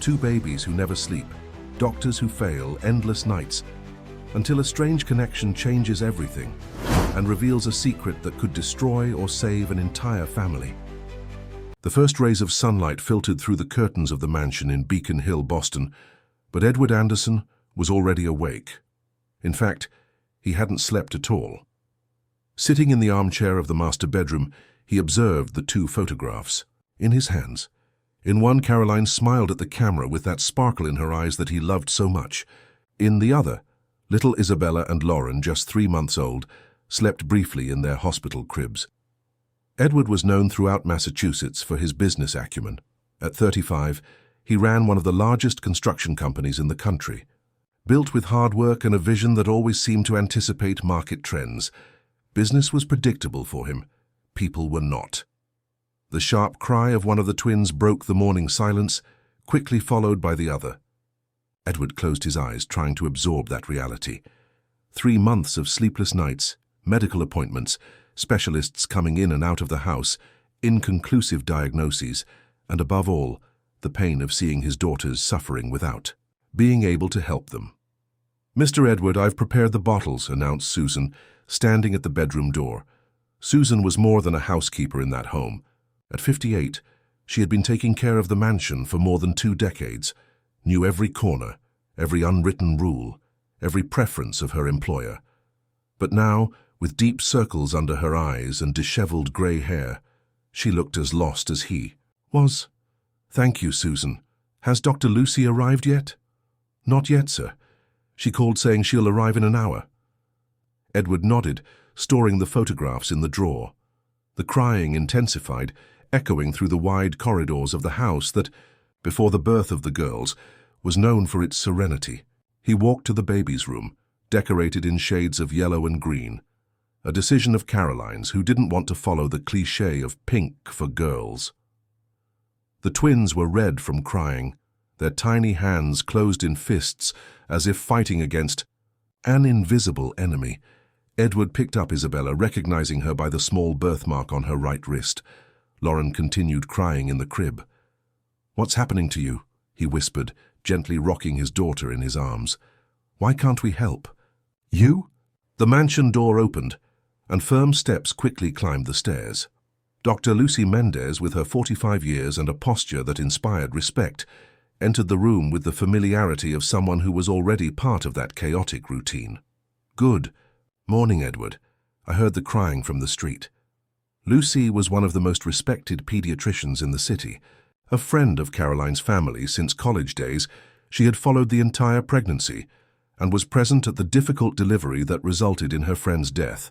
Two babies who never sleep, doctors who fail, endless nights, until a strange connection changes everything and reveals a secret that could destroy or save an entire family. The first rays of sunlight filtered through the curtains of the mansion in Beacon Hill, Boston, but Edward Anderson was already awake. In fact, he hadn't slept at all. Sitting in the armchair of the master bedroom, he observed the two photographs in his hands. In one, Caroline smiled at the camera with that sparkle in her eyes that he loved so much. In the other, little Isabella and Lauren, just 3 months old, slept briefly in their hospital cribs. Edward was known throughout Massachusetts for his business acumen. At 35, he ran one of the largest construction companies in the country. Built with hard work and a vision that always seemed to anticipate market trends, business was predictable for him. People were not. The sharp cry of one of the twins broke the morning silence, quickly followed by the other. Edward closed his eyes, trying to absorb that reality. 3 months of sleepless nights, medical appointments, specialists coming in and out of the house, inconclusive diagnoses, and above all, the pain of seeing his daughters suffering without being able to help them. "Mr. Edward, I've prepared the bottles," announced Susan, standing at the bedroom door. Susan was more than a housekeeper in that home. At 58, she had been taking care of the mansion for more than 2 decades, knew every corner, every unwritten rule, every preference of her employer. But now, with deep circles under her eyes and disheveled grey hair, she looked as lost as he was. "Thank you, Susan. Has Dr. Lucy arrived yet?" "Not yet, sir. She called saying she'll arrive in an hour." Edward nodded, storing the photographs in the drawer. The crying intensified, echoing through the wide corridors of the house that, before the birth of the girls, was known for its serenity. He walked to the baby's room, decorated in shades of yellow and green. A decision of Caroline's, who didn't want to follow the cliché of pink for girls. The twins were red from crying, their tiny hands closed in fists as if fighting against an invisible enemy. Edward picked up Isabella, recognizing her by the small birthmark on her right wrist. Lauren continued crying in the crib. "What's happening to you?" he whispered, gently rocking his daughter in his arms. "Why can't we help?" "You?" The mansion door opened, and firm steps quickly climbed the stairs. Dr. Lucy Mendez, with her 45 years and a posture that inspired respect, entered the room with the familiarity of someone who was already part of that chaotic routine. "Good morning, Edward. I heard the crying from the street." Lucy was one of the most respected pediatricians in the city. A friend of Caroline's family since college days, she had followed the entire pregnancy and was present at the difficult delivery that resulted in her friend's death.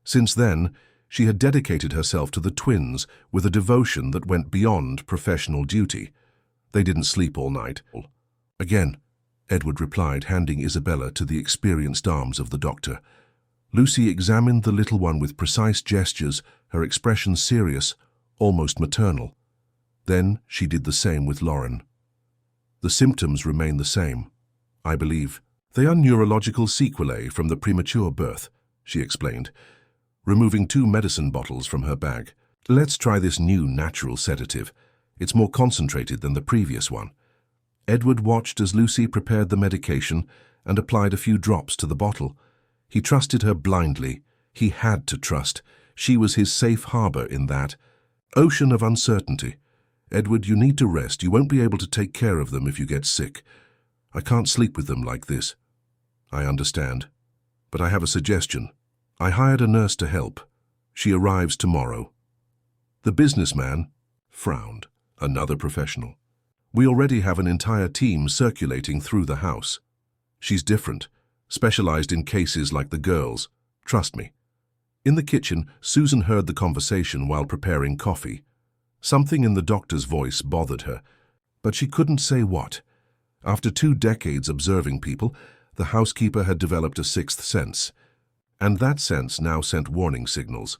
Since then, she had dedicated herself to the twins with a devotion that went beyond professional duty. They didn't sleep all night. "Again," Edward replied, handing Isabella to the experienced arms of the doctor. Lucy examined the little one with precise gestures, her expression serious, almost maternal. Then she did the same with Lauren. "The symptoms remain the same, I believe. They are neurological sequelae from the premature birth," she explained, removing 2 medicine bottles from her bag. "Let's try this new natural sedative. It's more concentrated than the previous one." Edward watched as Lucy prepared the medication and applied a few drops to the bottle. He trusted her blindly. He had to trust. She was his safe harbor in that ocean of uncertainty. "Edward, you need to rest. You won't be able to take care of them if you get sick. I can't sleep with them like this." "I understand. But I have a suggestion. I hired a nurse to help. She arrives tomorrow." The businessman frowned. "Another professional. We already have an entire team circulating through the house. She's different, specialized in cases like the girls. Trust me." In the kitchen, Susan heard the conversation while preparing coffee. Something in the doctor's voice bothered her, but she couldn't say what. After 2 decades observing people, the housekeeper had developed a 6th sense, and that sense now sent warning signals.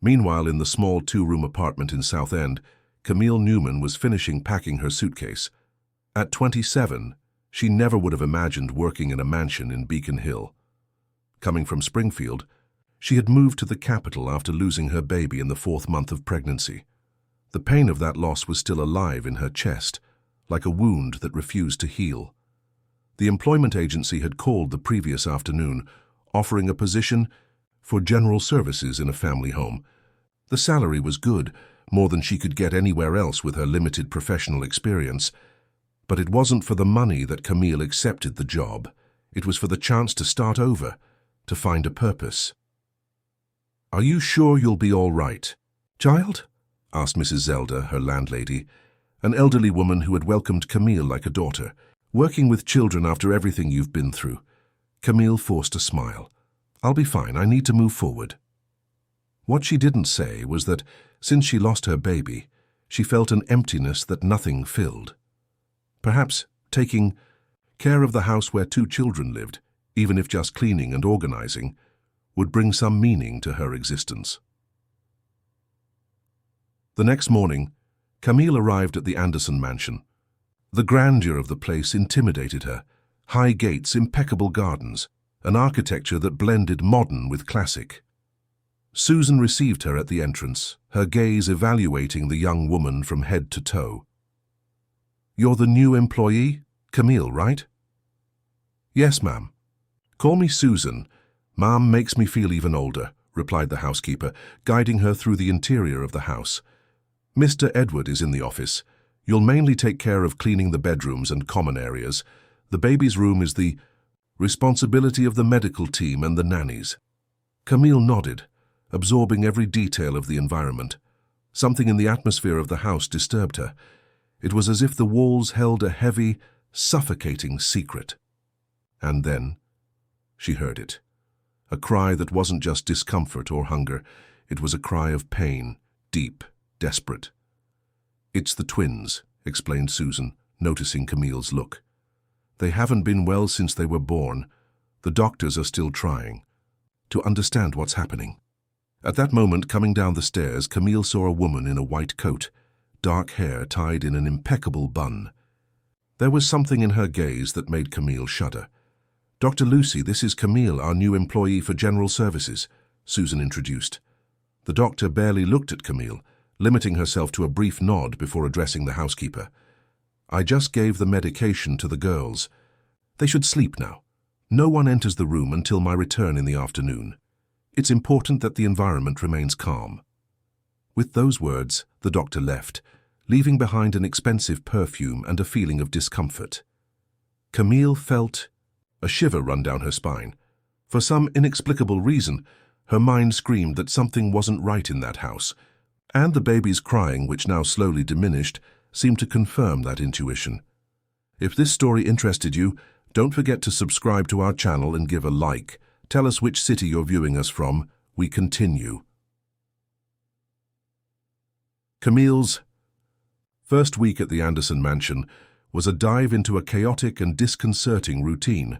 Meanwhile, in the small 2-room apartment in South End, Camille Newman was finishing packing her suitcase. At 27, she never would have imagined working in a mansion in Beacon Hill. Coming from Springfield, she had moved to the capital after losing her baby in the 4th month of pregnancy. The pain of that loss was still alive in her chest, like a wound that refused to heal. The employment agency had called the previous afternoon, offering a position for general services in a family home. The salary was good, more than she could get anywhere else with her limited professional experience. But it wasn't for the money that Camille accepted the job. It was for the chance to start over, to find a purpose. "Are you sure you'll be all right, child?" asked Mrs. Zelda, her landlady, an elderly woman who had welcomed Camille like a daughter. "Working with children after everything you've been through." Camille forced a smile. "I'll be fine. I need to move forward." What she didn't say was that, since she lost her baby, she felt an emptiness that nothing filled. Perhaps taking care of the house where 2 children lived, even if just cleaning and organizing, would bring some meaning to her existence. The next morning, Camille arrived at the Anderson mansion. The grandeur of the place intimidated her. High gates, impeccable gardens, an architecture that blended modern with classic. Susan received her at the entrance, her gaze evaluating the young woman from head to toe. "You're the new employee, Camille, right?" "Yes, ma'am." "Call me Susan. Ma'am makes me feel even older," replied the housekeeper, guiding her through the interior of the house. "Mr. Edward is in the office. You'll mainly take care of cleaning the bedrooms and common areas. The baby's room is the responsibility of the medical team and the nannies." Camille nodded, absorbing every detail of the environment. Something in the atmosphere of the house disturbed her. It was as if the walls held a heavy, suffocating secret. And then she heard it. A cry that wasn't just discomfort or hunger. It was a cry of pain, deep, desperate. "It's the twins," explained Susan, noticing Camille's look. "They haven't been well since they were born. The doctors are still trying to understand what's happening." At that moment, coming down the stairs, Camille saw a woman in a white coat, dark hair tied in an impeccable bun. There was something in her gaze that made Camille shudder. "Dr. Lucy, this is Camille, our new employee for general services," Susan introduced. The doctor barely looked at Camille, limiting herself to a brief nod before addressing the housekeeper. "I just gave the medication to the girls. They should sleep now. No one enters the room until my return in the afternoon. It's important that the environment remains calm." With those words, the doctor left, leaving behind an expensive perfume and a feeling of discomfort. Camille felt a shiver run down her spine. For some inexplicable reason, her mind screamed that something wasn't right in that house, and the baby's crying, which now slowly diminished, seemed to confirm that intuition. If this story interested you, don't forget to subscribe to our channel and give a like. Tell us which city you're viewing us from. We continue. Camille's first week at the Anderson mansion was a dive into a chaotic and disconcerting routine.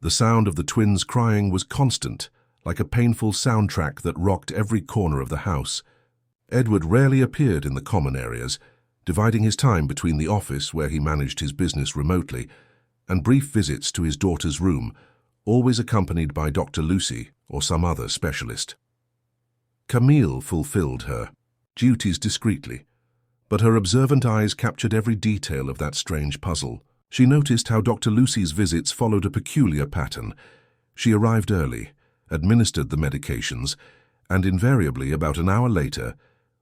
The sound of the twins crying was constant, like a painful soundtrack that rocked every corner of the house. Edward rarely appeared in the common areas, dividing his time between the office, where he managed his business remotely, and brief visits to his daughter's room, always accompanied by Dr. Lucy or some other specialist. Camille fulfilled her duties discreetly, but her observant eyes captured every detail of that strange puzzle. She noticed how Dr. Lucy's visits followed a peculiar pattern. She arrived early, administered the medications, and invariably, about an hour later,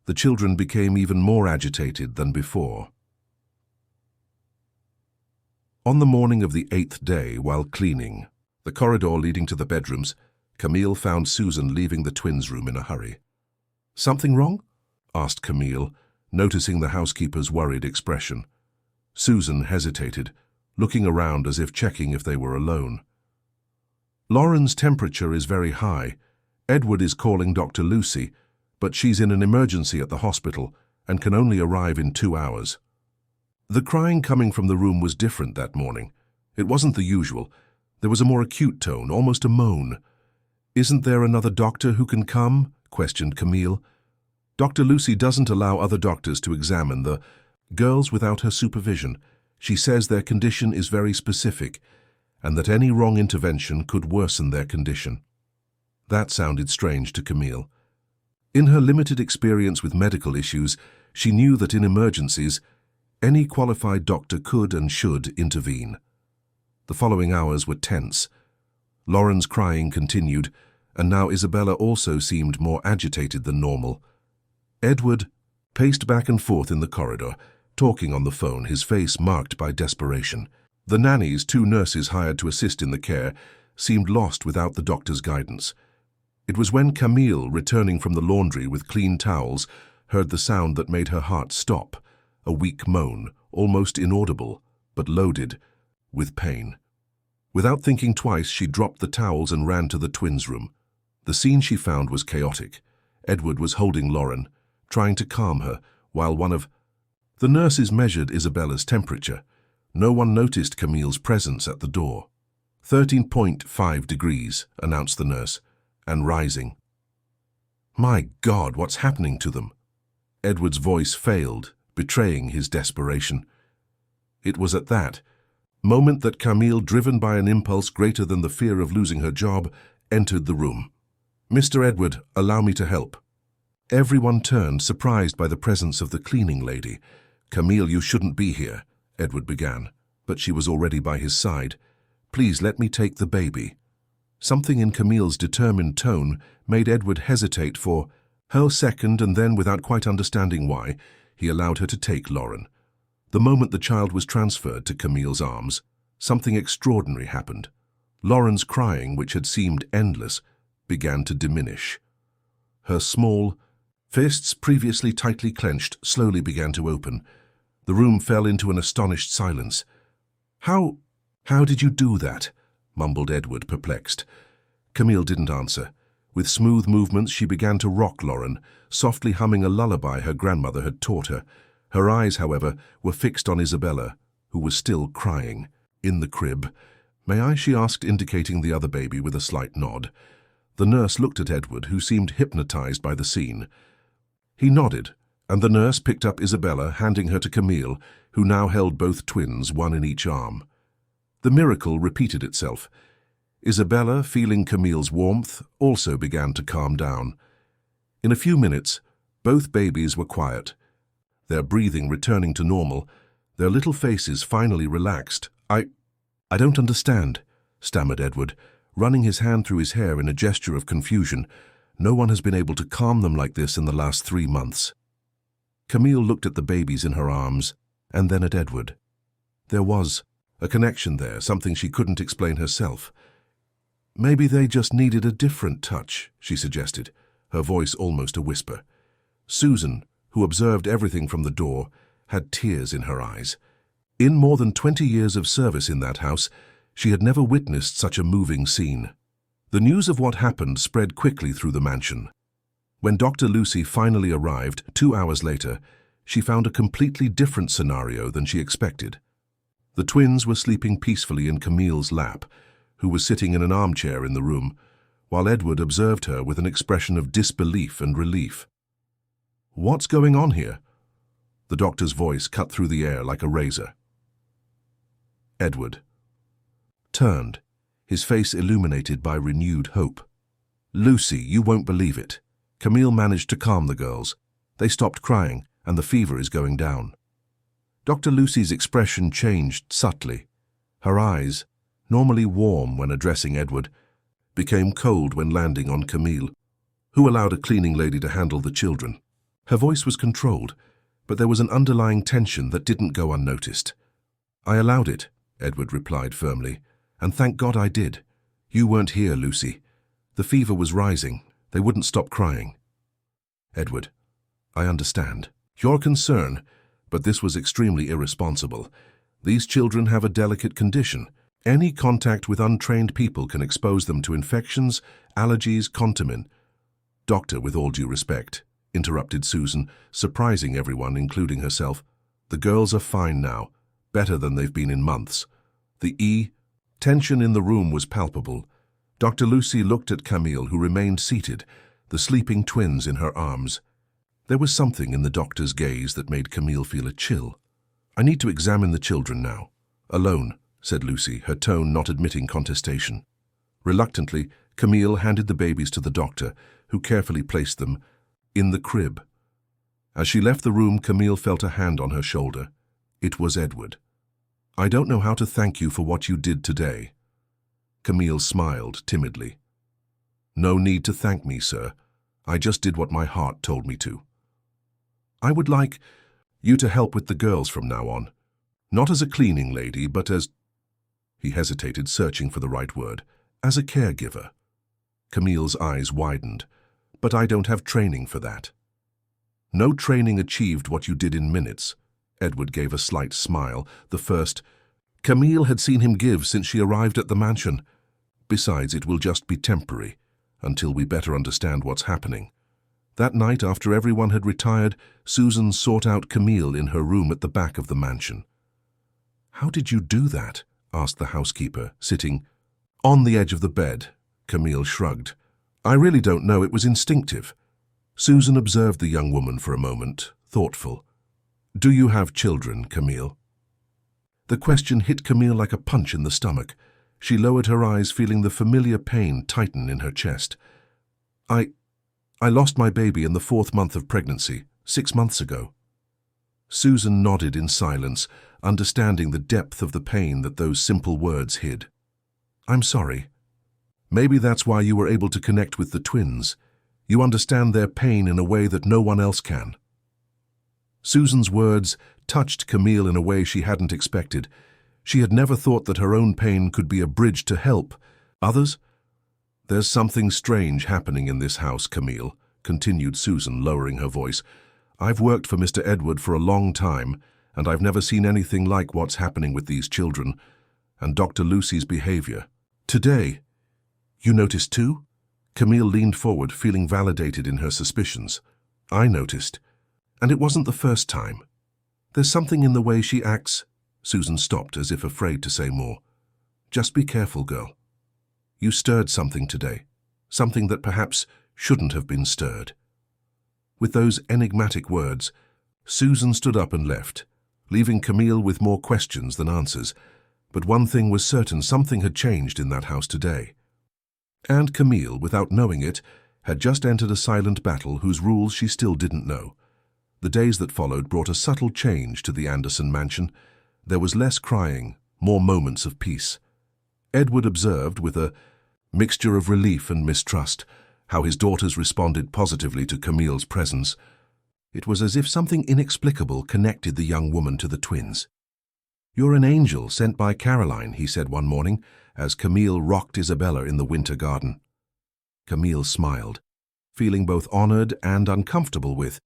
the children became even more agitated than before. On the morning of the 8th day, while cleaning the corridor leading to the bedrooms, Camille found Susan leaving the twins' room in a hurry. "Something wrong?" asked Camille, noticing the housekeeper's worried expression. Susan hesitated, looking around as if checking if they were alone. "Lauren's temperature is very high. Edward is calling Dr. Lucy, but she's in an emergency at the hospital and can only arrive in 2 hours." The crying coming from the room was different that morning. It wasn't the usual. There was a more acute tone, almost a moan. "Isn't there another doctor who can come?" questioned Camille. "Dr. Lucy doesn't allow other doctors to examine the girls without her supervision. She says their condition is very specific, and that any wrong intervention could worsen their condition." That sounded strange to Camille. In her limited experience with medical issues, she knew that in emergencies, Any qualified doctor could and should intervene. The following hours were tense. Lauren's crying continued, and now Isabella also seemed more agitated than normal. Edward paced back and forth in the corridor, talking on the phone, his face marked by desperation. The nannies, 2 nurses hired to assist in the care, seemed lost without the doctor's guidance. It was when Camille, returning from the laundry with clean towels, heard the sound that made her heart stop, a weak moan, almost inaudible, but loaded with pain. Without thinking twice, she dropped the towels and ran to the twins' room. The scene she found was chaotic. Edward was holding Lauren, trying to calm her, while one of the nurses measured Isabella's temperature. No one noticed Camille's presence at the door. 13.5 degrees, announced the nurse, and rising. My God, what's happening to them? Edward's voice failed, betraying his desperation. It was at that moment that Camille, driven by an impulse greater than the fear of losing her job, entered the room. Mr. Edward, allow me to help. Everyone turned, surprised by the presence of the cleaning lady. Camille, you shouldn't be here, Edward began, but she was already by his side. Please let me take the baby. Something in Camille's determined tone made Edward hesitate for her second, and then, without quite understanding why, he allowed her to take Lauren. The moment the child was transferred to Camille's arms, something extraordinary happened. Lauren's crying, which had seemed endless, began to diminish. Her small fists, previously tightly clenched, slowly began to open. The room fell into an astonished silence. How did you do that?" mumbled Edward, perplexed. Camille didn't answer. With smooth movements, she began to rock Lauren, softly humming a lullaby her grandmother had taught her. Her eyes, however, were fixed on Isabella, who was still crying. In the crib. "May I?" she asked, indicating the other baby with a slight nod. The nurse looked at Edward, who seemed hypnotized by the scene. He nodded, and the nurse picked up Isabella, handing her to Camille, who now held both twins, one in each arm. The miracle repeated itself. Isabella, feeling Camille's warmth, also began to calm down. In a few minutes, both babies were quiet, their breathing returning to normal, their little faces finally relaxed. I don't understand," stammered Edward, running his hand through his hair in a gesture of confusion. "No one has been able to calm them like this in the last 3 months." Camille looked at the babies in her arms, and then at Edward. There was a connection there, something she couldn't explain herself. "Maybe they just needed a different touch," she suggested, her voice almost a whisper. Susan, who observed everything from the door, had tears in her eyes. In more than 20 years of service in that house, she had never witnessed such a moving scene. The news of what happened spread quickly through the mansion. When Dr. Lucy finally arrived 2 hours later, she found a completely different scenario than she expected. The twins were sleeping peacefully in Camille's lap, who was sitting in an armchair in the room, while Edward observed her with an expression of disbelief and relief. "What's going on here?" The doctor's voice cut through the air like a razor. Edward turned, his face illuminated by renewed hope. "Lucy, you won't believe it. Camille managed to calm the girls. They stopped crying, and the fever is going down." Dr. Lucy's expression changed subtly. Her eyes, normally warm when addressing Edward, became cold when landing on Camille, who allowed a cleaning lady to handle the children. Her voice was controlled, but there was an underlying tension that didn't go unnoticed. "I allowed it," Edward replied firmly, "and thank God I did. You weren't here, Lucy. The fever was rising. They wouldn't stop crying." "Edward, I understand your concern, but this was extremely irresponsible. These children have a delicate condition. Any contact with untrained people can expose them to infections, allergies, contamin." "Doctor, with all due respect," interrupted Susan, surprising everyone, including herself. "The girls are fine now, better than they've been in months." The tension in the room was palpable. Dr. Lucy looked at Camille, who remained seated, the sleeping twins in her arms. There was something in the doctor's gaze that made Camille feel a chill. "I need to examine the children now. Alone," said Lucy, her tone not admitting contestation. Reluctantly, Camille handed the babies to the doctor, who carefully placed them in the crib. As she left the room, Camille felt a hand on her shoulder. It was Edward. "I don't know how to thank you for what you did today." Camille smiled timidly. "No need to thank me, sir. I just did what my heart told me to. I would like you to help with the girls from now on. Not as a cleaning lady, but as—" He hesitated, searching for the right word. "As a caregiver." Camille's eyes widened. "But I don't have training for that." "No training achieved what you did in minutes." Edward gave a slight smile, the first Camille had seen him give since she arrived at the mansion. "Besides, it will just be temporary, until we better understand what's happening." That night, after everyone had retired, Susan sought out Camille in her room at the back of the mansion. "How did you do that?" asked the housekeeper, sitting on the edge of the bed. Camille shrugged. "I really don't know, it was instinctive." Susan observed the young woman for a moment, thoughtful. "Do you have children, Camille?" The question hit Camille like a punch in the stomach. She lowered her eyes, feeling the familiar pain tighten in her chest. I lost my baby in the 4th month of pregnancy, 6 months ago." Susan nodded in silence, understanding the depth of the pain that those simple words hid. "I'm sorry. Maybe that's why you were able to connect with the twins. You understand their pain in a way that no one else can." Susan's words touched Camille in a way she hadn't expected. She had never thought that her own pain could be a bridge to help others. "There's something strange happening in this house, Camille," continued Susan, lowering her voice. "I've worked for Mr. Edward for a long time, and I've never seen anything like what's happening with these children and Dr. Lucy's behavior. Today, you noticed too?" Camille leaned forward, feeling validated in her suspicions. "I noticed. And it wasn't the first time. There's something in the way she acts." Susan stopped, as if afraid to say more. "Just be careful, girl. You stirred something today, something that perhaps shouldn't have been stirred." With those enigmatic words, Susan stood up and left, leaving Camille with more questions than answers. But one thing was certain, something had changed in that house today. And Camille, without knowing it, had just entered a silent battle whose rules she still didn't know. The days that followed brought a subtle change to the Anderson mansion. There was less crying, more moments of peace. Edward observed, with a mixture of relief and mistrust, how his daughters responded positively to Camille's presence. It was as if something inexplicable connected the young woman to the twins. "You're an angel sent by Caroline," he said one morning, as Camille rocked Isabella in the winter garden. Camille smiled, feeling both honored and uncomfortable with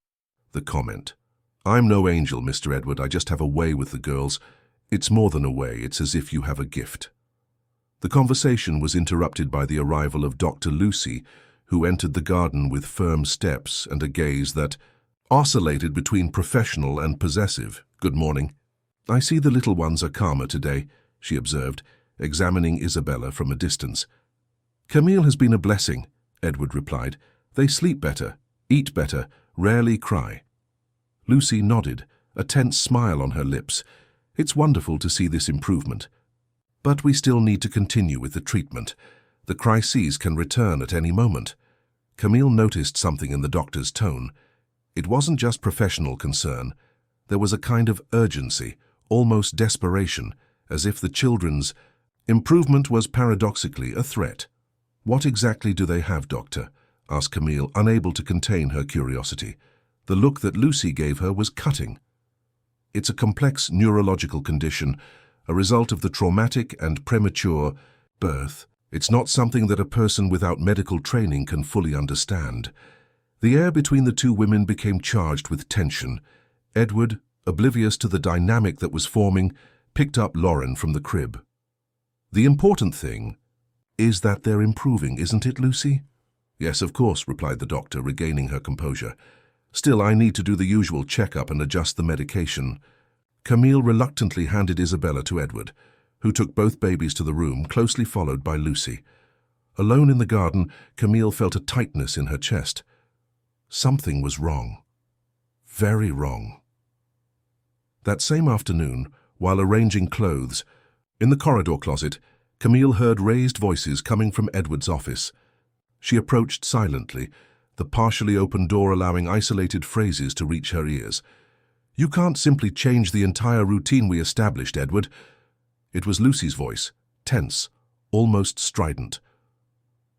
the comment. "I'm no angel, Mr. Edward, I just have a way with the girls. It's more than a way, it's as if you have a gift." The conversation was interrupted by the arrival of Dr. Lucy, who entered the garden with firm steps and a gaze that oscillated between professional and possessive. "Good morning. I see the little ones are calmer today," she observed, examining Isabella from a distance. "Camille has been a blessing," Edward replied. "They sleep better, eat better, rarely cry." Lucy nodded, a tense smile on her lips. "It's wonderful to see this improvement. But we still need to continue with the treatment. The crises can return at any moment." Camille noticed something in the doctor's tone. It wasn't just professional concern. There was a kind of urgency, almost desperation, as if the children's improvement was paradoxically a threat. "What exactly do they have, doctor?" asked Camille, unable to contain her curiosity. The look that Lucy gave her was cutting. "It's a complex neurological condition, a result of the traumatic and premature birth. It's not something that a person without medical training can fully understand." The air between the two women became charged with tension. Edward, oblivious to the dynamic that was forming, picked up Lauren from the crib. "The important thing is that they're improving, isn't it, Lucy?" "Yes, of course," replied the doctor, regaining her composure. "Still, I need to do the usual checkup and adjust the medication." Camille reluctantly handed Isabella to Edward, who took both babies to the room, closely followed by Lucy. Alone in the garden, Camille felt a tightness in her chest. Something was wrong. Very wrong. That same afternoon, while arranging clothes, in the corridor closet, Camille heard raised voices coming from Edward's office. She approached silently, the partially open door allowing isolated phrases to reach her ears. You can't simply change the entire routine we established, Edward. It was Lucy's voice, tense, almost strident.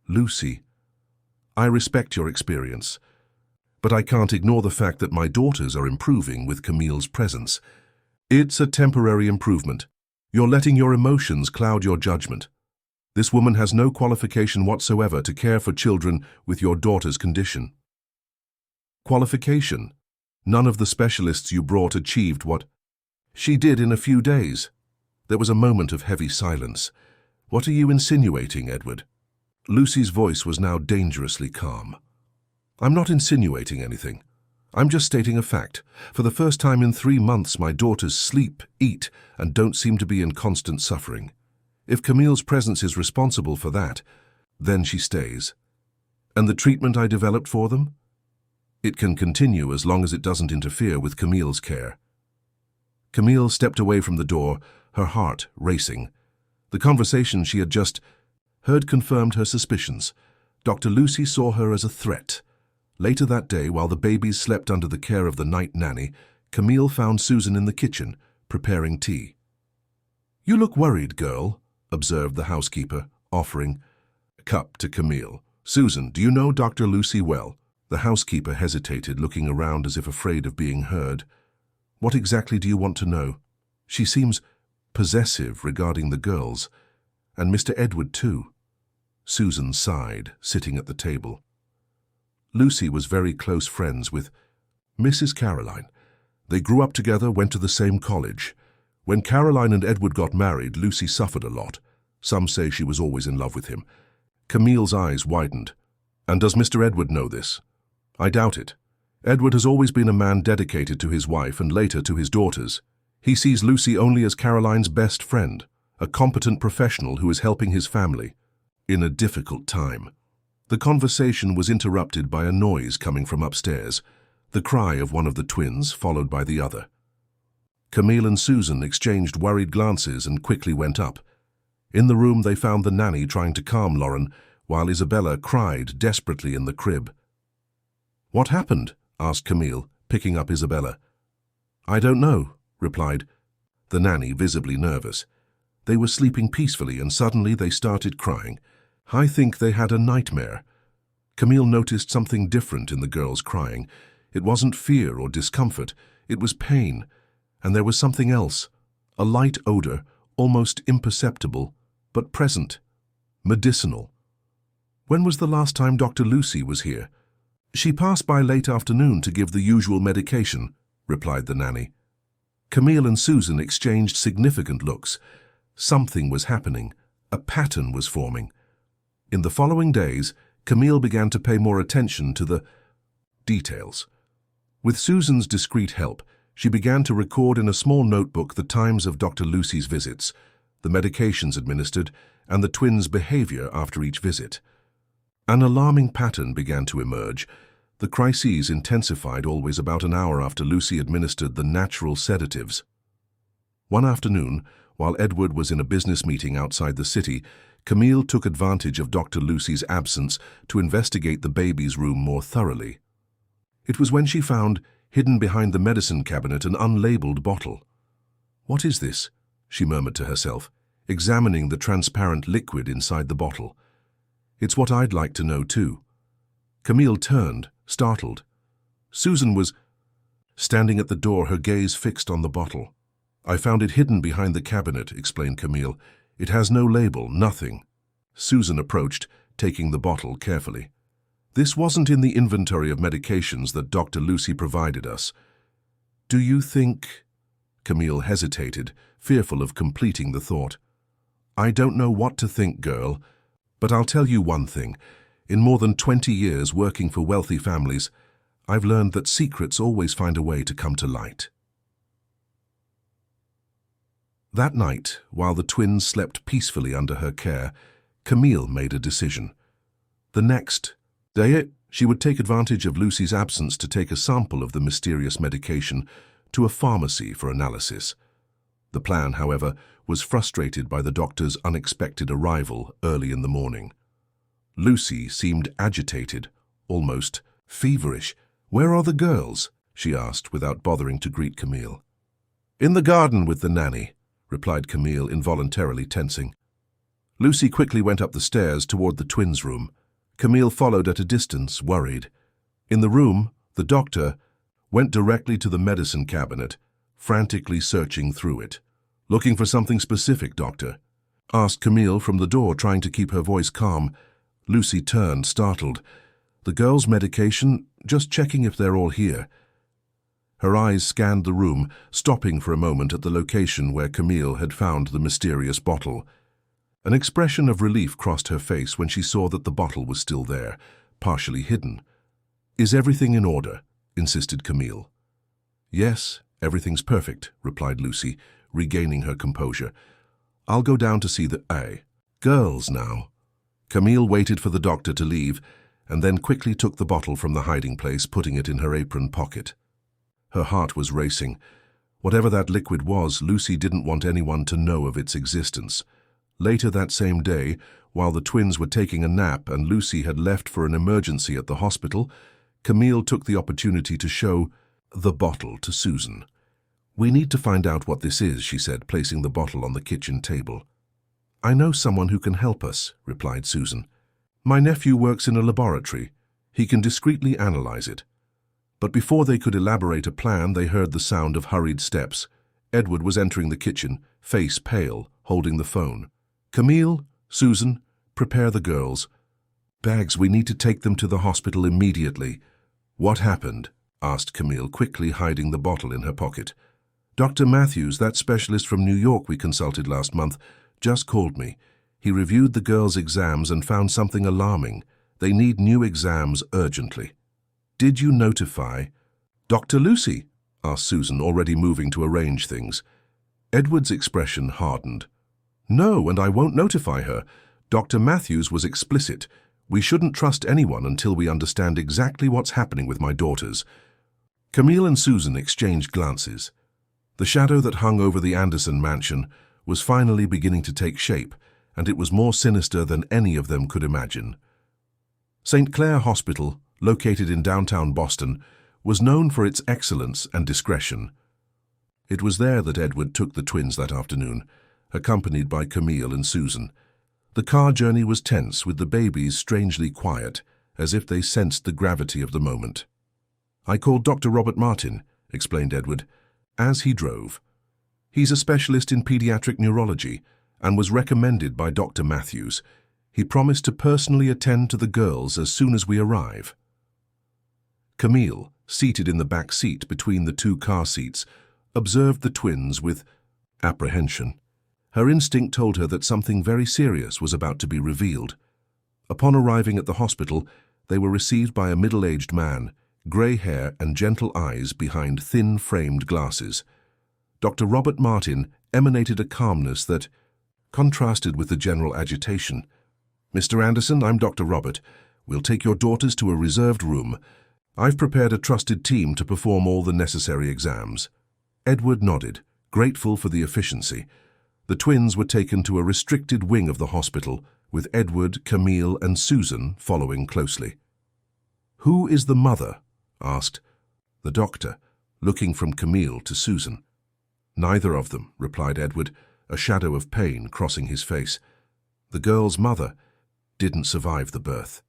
Lucy, I respect your experience, but I can't ignore the fact that my daughters are improving with Camille's presence. It's a temporary improvement. You're letting your emotions cloud your judgment. This woman has no qualification whatsoever to care for children with your daughter's condition. Qualification? None of the specialists you brought achieved what she did in a few days. There was a moment of heavy silence. What are you insinuating, Edward? Lucy's voice was now dangerously calm. I'm not insinuating anything. I'm just stating a fact. For the first time in 3 months, my daughters sleep, eat, and don't seem to be in constant suffering. If Camille's presence is responsible for that, then she stays. And the treatment I developed for them? It can continue as long as it doesn't interfere with Camille's care. Camille stepped away from the door, her heart racing. The conversation she had just heard confirmed her suspicions. Dr. Lucy saw her as a threat. Later that day, while the babies slept under the care of the night nanny, Camille found Susan in the kitchen, preparing tea. "You look worried, girl," observed the housekeeper, offering a cup to Camille. "Susan, do you know Dr. Lucy well?" The housekeeper hesitated, looking around as if afraid of being heard. "What exactly do you want to know? She seems possessive regarding the girls, and Mr. Edward too." Susan sighed, sitting at the table. Lucy was very close friends with Mrs. Caroline. They grew up together, went to the same college. When Caroline and Edward got married, Lucy suffered a lot. Some say she was always in love with him. Camille's eyes widened. "And does Mr. Edward know this?" "I doubt it. Edward has always been a man dedicated to his wife and later to his daughters. He sees Lucy only as Caroline's best friend, a competent professional who is helping his family in a difficult time." The conversation was interrupted by a noise coming from upstairs, the cry of one of the twins, followed by the other. Camille and Susan exchanged worried glances and quickly went up. In the room they found the nanny trying to calm Lauren, while Isabella cried desperately in the crib. "What happened?" asked Camille, picking up Isabella. "I don't know," replied the nanny, visibly nervous. "They were sleeping peacefully and suddenly they started crying. I think they had a nightmare." Camille noticed something different in the girls crying. It wasn't fear or discomfort, it was pain. And there was something else, a light odor, almost imperceptible, but present, medicinal. "When was the last time Dr. Lucy was here?" "She passed by late afternoon to give the usual medication," replied the nanny. Camille and Susan exchanged significant looks. Something was happening, a pattern was forming. In the following days, Camille began to pay more attention to the details. With Susan's discreet help, she began to record in a small notebook the times of Dr. Lucy's visits, the medications administered, and the twins' behavior after each visit. An alarming pattern began to emerge. The crises intensified always about an hour after Lucy administered the natural sedatives. One afternoon, while Edward was in a business meeting outside the city, Camille took advantage of Dr. Lucy's absence to investigate the baby's room more thoroughly. It was when she found, hidden behind the medicine cabinet, an unlabeled bottle. "What is this?" she murmured to herself, examining the transparent liquid inside the bottle. "It's what I'd like to know too." Camille turned, startled. Susan was standing at the door, her gaze fixed on the bottle. "I found it hidden behind the cabinet," explained Camille. "It has no label, nothing." Susan approached, taking the bottle carefully. "This wasn't in the inventory of medications that Dr. Lucy provided us." "Do you think—" Camille hesitated, fearful of completing the thought. "I don't know what to think, girl, but I'll tell you one thing. In more than 20 years working for wealthy families, I've learned that secrets always find a way to come to light." That night, while the twins slept peacefully under her care, Camille made a decision. The next day, she would take advantage of Lucy's absence to take a sample of the mysterious medication to a pharmacy for analysis. The plan, however, was frustrated by the doctor's unexpected arrival early in the morning. Lucy seemed agitated, almost feverish. "Where are the girls?" she asked without bothering to greet Camille. "In the garden with the nanny," replied Camille, involuntarily tensing. Lucy quickly went up the stairs toward the twins' room. Camille followed at a distance, worried. In the room, the doctor went directly to the medicine cabinet, frantically searching through it. "Looking for something specific, doctor?" asked Camille from the door, trying to keep her voice calm. Lucy turned, startled. "The girls' medication? Just checking if they're all here." Her eyes scanned the room, stopping for a moment at the location where Camille had found the mysterious bottle. An expression of relief crossed her face when she saw that the bottle was still there, partially hidden. "Is everything in order?" insisted Camille. "Yes, everything's perfect," replied Lucy, regaining her composure. "I'll go down to see the girls now." Camille waited for the doctor to leave, and then quickly took the bottle from the hiding place, putting it in her apron pocket. Her heart was racing. Whatever that liquid was, Lucy didn't want anyone to know of its existence. Later that same day, while the twins were taking a nap and Lucy had left for an emergency at the hospital, Camille took the opportunity to show the bottle to Susan. "We need to find out what this is," she said, placing the bottle on the kitchen table. "I know someone who can help us," replied Susan. "My nephew works in a laboratory. He can discreetly analyze it." But before they could elaborate a plan, they heard the sound of hurried steps. Edward was entering the kitchen, face pale, holding the phone. "Camille, Susan, prepare the girls. Bags, we need to take them to the hospital immediately." "What happened?" asked Camille, quickly hiding the bottle in her pocket. "Dr. Matthews, that specialist from New York we consulted last month, just called me. He reviewed the girls' exams and found something alarming. They need new exams urgently." "Did you notify Dr. Lucy?" asked Susan, already moving to arrange things. Edward's expression hardened. "No, and I won't notify her. Dr. Matthews was explicit. We shouldn't trust anyone until we understand exactly what's happening with my daughters." Camille and Susan exchanged glances. The shadow that hung over the Anderson mansion was finally beginning to take shape, and it was more sinister than any of them could imagine. St. Clair Hospital, located in downtown Boston, was known for its excellence and discretion. It was there that Edward took the twins that afternoon, accompanied by Camille and Susan. The car journey was tense, with the babies strangely quiet, as if they sensed the gravity of the moment. "I called Dr. Robert Martin," explained Edward, as he drove. "He's a specialist in pediatric neurology and was recommended by Dr. Matthews. He promised to personally attend to the girls as soon as we arrive." Camille, seated in the back seat between the two car seats, observed the twins with apprehension. Her instinct told her that something very serious was about to be revealed. Upon arriving at the hospital, they were received by a middle-aged man, grey hair and gentle eyes behind thin-framed glasses. Dr. Robert Martin emanated a calmness that contrasted with the general agitation. "Mr. Anderson, I'm Dr. Robert. We'll take your daughters to a reserved room. I've prepared a trusted team to perform all the necessary exams." Edward nodded, grateful for the efficiency. The twins were taken to a restricted wing of the hospital, with Edward, Camille, and Susan following closely. "Who is the mother?" asked the doctor, looking from Camille to Susan. "Neither of them," replied Edward, a shadow of pain crossing his face. "The girl's mother didn't survive the birth."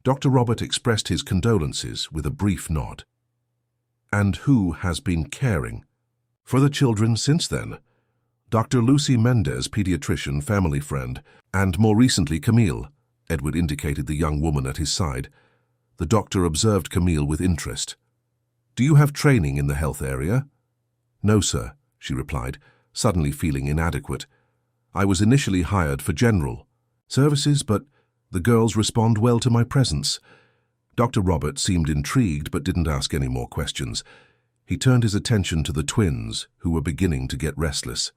Dr. Robert expressed his condolences with a brief nod. "And who has been caring for the children since then?" "Dr. Lucy Mendez, pediatrician, family friend, and more recently Camille." Edward indicated the young woman at his side. The doctor observed Camille with interest. "Do you have training in the health area?" "No, sir," she replied, suddenly feeling inadequate. "I was initially hired for general services, but the girls respond well to my presence." Dr. Robert seemed intrigued but didn't ask any more questions. He turned his attention to the twins, who were beginning to get restless.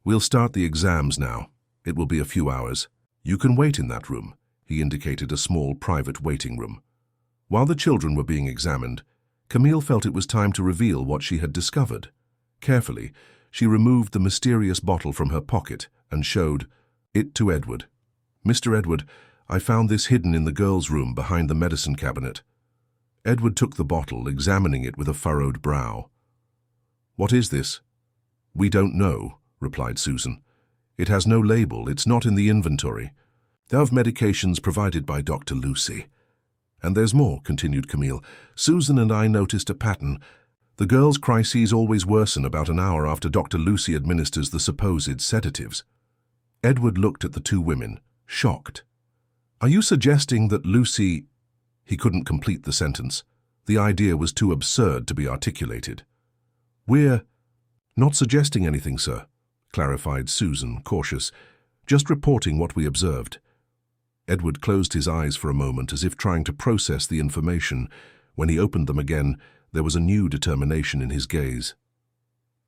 "We'll start the exams now. It will be a few hours. You can wait in that room." He indicated a small private waiting room. While the children were being examined, Camille felt it was time to reveal what she had discovered. Carefully, she removed the mysterious bottle from her pocket and showed it to Edward. "Mr. Edward, I found this hidden in the girls' room behind the medicine cabinet." Edward took the bottle, examining it with a furrowed brow. "What is this?" "We don't know," replied Susan. "It has no label, it's not in the inventory. They're of medications provided by Dr. Lucy." "And there's more," continued Camille. "Susan and I noticed a pattern. The girls' crises always worsen about an hour after Dr. Lucy administers the supposed sedatives." Edward looked at the two women, shocked. "Are you suggesting that Lucy—" He couldn't complete the sentence. The idea was too absurd to be articulated. "We're not suggesting anything, sir," clarified Susan, cautious. "Just reporting what we observed." Edward closed his eyes for a moment as if trying to process the information. When he opened them again, there was a new determination in his gaze.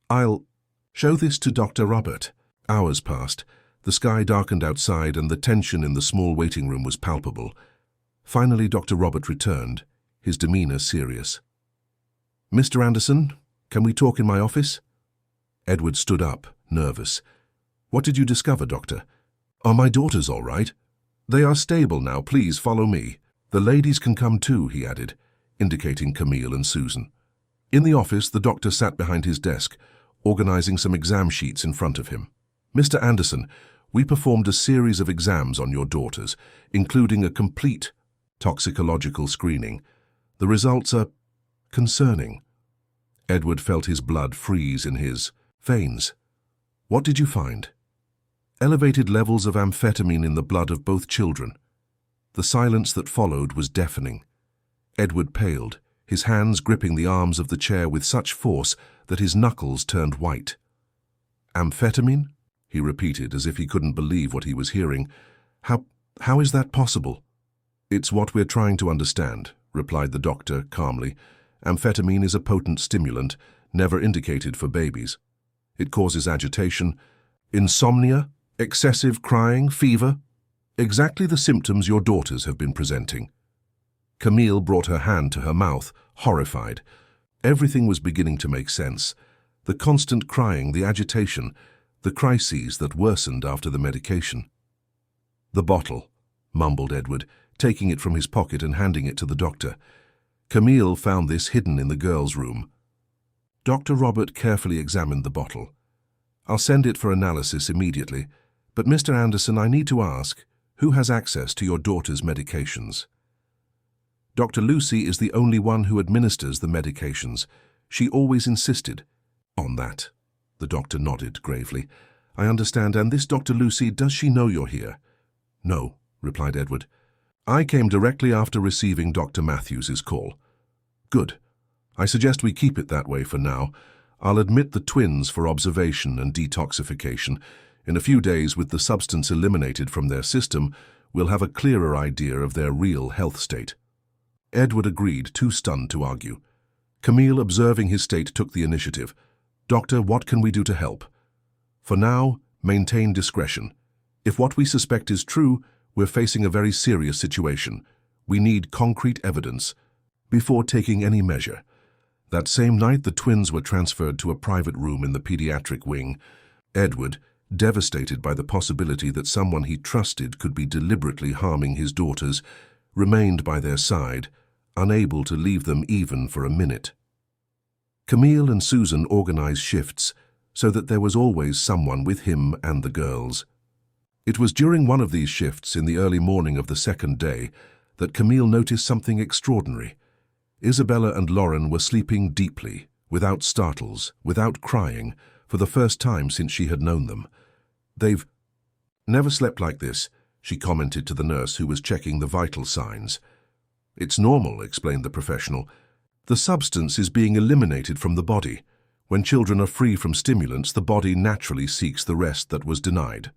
"I'll show this to Dr. Robert." Hours passed. The sky darkened outside and the tension in the small waiting room was palpable. Finally, Dr. Robert returned, his demeanor serious. "Mr. Anderson, can we talk in my office?" Edward stood up, nervous. "What did you discover, Doctor?" "Are my daughters all right?" "They are stable now. Please follow me. The ladies can come too," he added, indicating Camille and Susan. In the office, the doctor sat behind his desk, organizing some exam sheets in front of him. "Mr. Anderson, we performed a series of exams on your daughters, including a complete toxicological screening. The results are concerning." Edward felt his blood freeze in his veins. "What did you find?" "Elevated levels of amphetamine in the blood of both children." The silence that followed was deafening. Edward paled, his hands gripping the arms of the chair with such force that his knuckles turned white. "Amphetamine?" he repeated, as if he couldn't believe what he was hearing. How is that possible?" "It's what we're trying to understand," replied the doctor calmly. "Amphetamine is a potent stimulant, never indicated for babies. It causes agitation, insomnia, excessive crying, fever. Exactly the symptoms your daughters have been presenting." Camille brought her hand to her mouth, horrified. Everything was beginning to make sense. The constant crying, the agitation, the crises that worsened after the medication. "The bottle," mumbled Edward, taking it from his pocket and handing it to the doctor. Camille found this hidden in the girls' room. Dr. Robert carefully examined the bottle. "I'll send it for analysis immediately. But, Mr. Anderson, I need to ask, who has access to your daughter's medications?" "Dr. Lucy is the only one who administers the medications. She always insisted on that." The doctor nodded gravely. "I understand. And this Dr. Lucy, does she know you're here?" "No," replied Edward. "I came directly after receiving Dr. Matthews's call." "Good. I suggest we keep it that way for now. I'll admit the twins for observation and detoxification. In a few days, with the substance eliminated from their system, we'll have a clearer idea of their real health state." Edward agreed, too stunned to argue. Camille, observing his state, took the initiative. "Doctor, what can we do to help?" "For now, maintain discretion. If what we suspect is true, we're facing a very serious situation. We need concrete evidence before taking any measure." That same night, the twins were transferred to a private room in the pediatric wing. Edward, devastated by the possibility that someone he trusted could be deliberately harming his daughters, remained by their side, unable to leave them even for a minute. Camille and Susan organized shifts so that there was always someone with him and the girls. It was during one of these shifts, in the early morning of the second day, that Camille noticed something extraordinary. Isabella and Lauren were sleeping deeply, without startles, without crying, for the first time since she had known them. "They've never slept like this," she commented to the nurse who was checking the vital signs. "It's normal," explained the professional. "The substance is being eliminated from the body. When children are free from stimulants, the body naturally seeks the rest that was denied."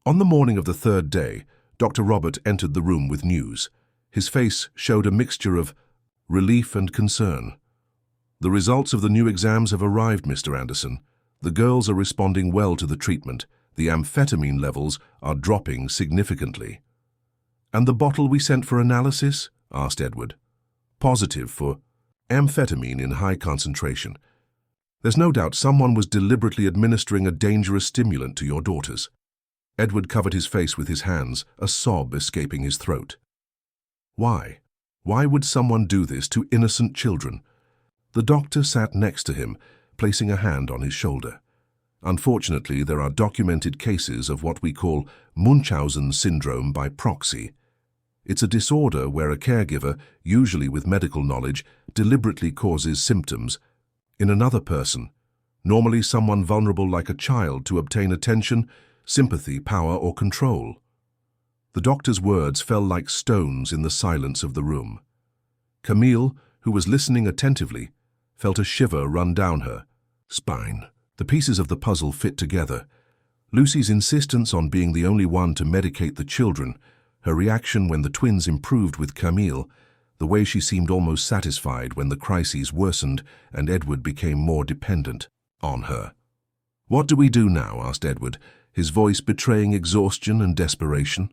On the morning of the third day, Dr. Robert entered the room with news. His face showed a mixture of relief and concern. "The results of the new exams have arrived, Mr. Anderson. The girls are responding well to the treatment. The amphetamine levels are dropping significantly." "And the bottle we sent for analysis?" asked Edward. "Positive for amphetamine in high concentration. There's no doubt someone was deliberately administering a dangerous stimulant to your daughters." Edward covered his face with his hands, a sob escaping his throat. "Why? Why would someone do this to innocent children? The doctor sat next to him, placing a hand on his shoulder. Unfortunately, there are documented cases of what we call Munchausen syndrome by proxy. It's a disorder where a caregiver, usually with medical knowledge, deliberately causes symptoms in another person, normally someone vulnerable like a child, to obtain attention, sympathy, power, or control. The doctor's words fell like stones in the silence of the room. Camille, who was listening attentively, felt a shiver run down her spine. The pieces of the puzzle fit together. Lucy's insistence on being the only one to medicate the children, her reaction when the twins improved with Camille, the way she seemed almost satisfied when the crises worsened and Edward became more dependent on her. "What do we do now?" asked Edward, his voice betraying exhaustion and desperation.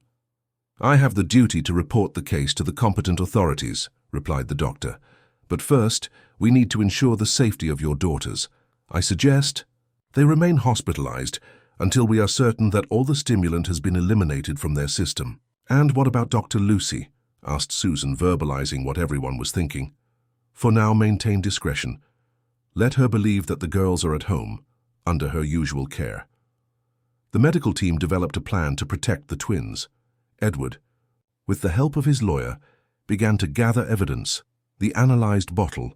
"I have the duty to report the case to the competent authorities," replied the doctor. "But first, we need to ensure the safety of your daughters. I suggest they remain hospitalized until we are certain that all the stimulant has been eliminated from their system." "And what about Dr. Lucy?" asked Susan, verbalizing what everyone was thinking. "For now, maintain discretion. Let her believe that the girls are at home, under her usual care." The medical team developed a plan to protect the twins. Edward, with the help of his lawyer, began to gather evidence: the analyzed bottle,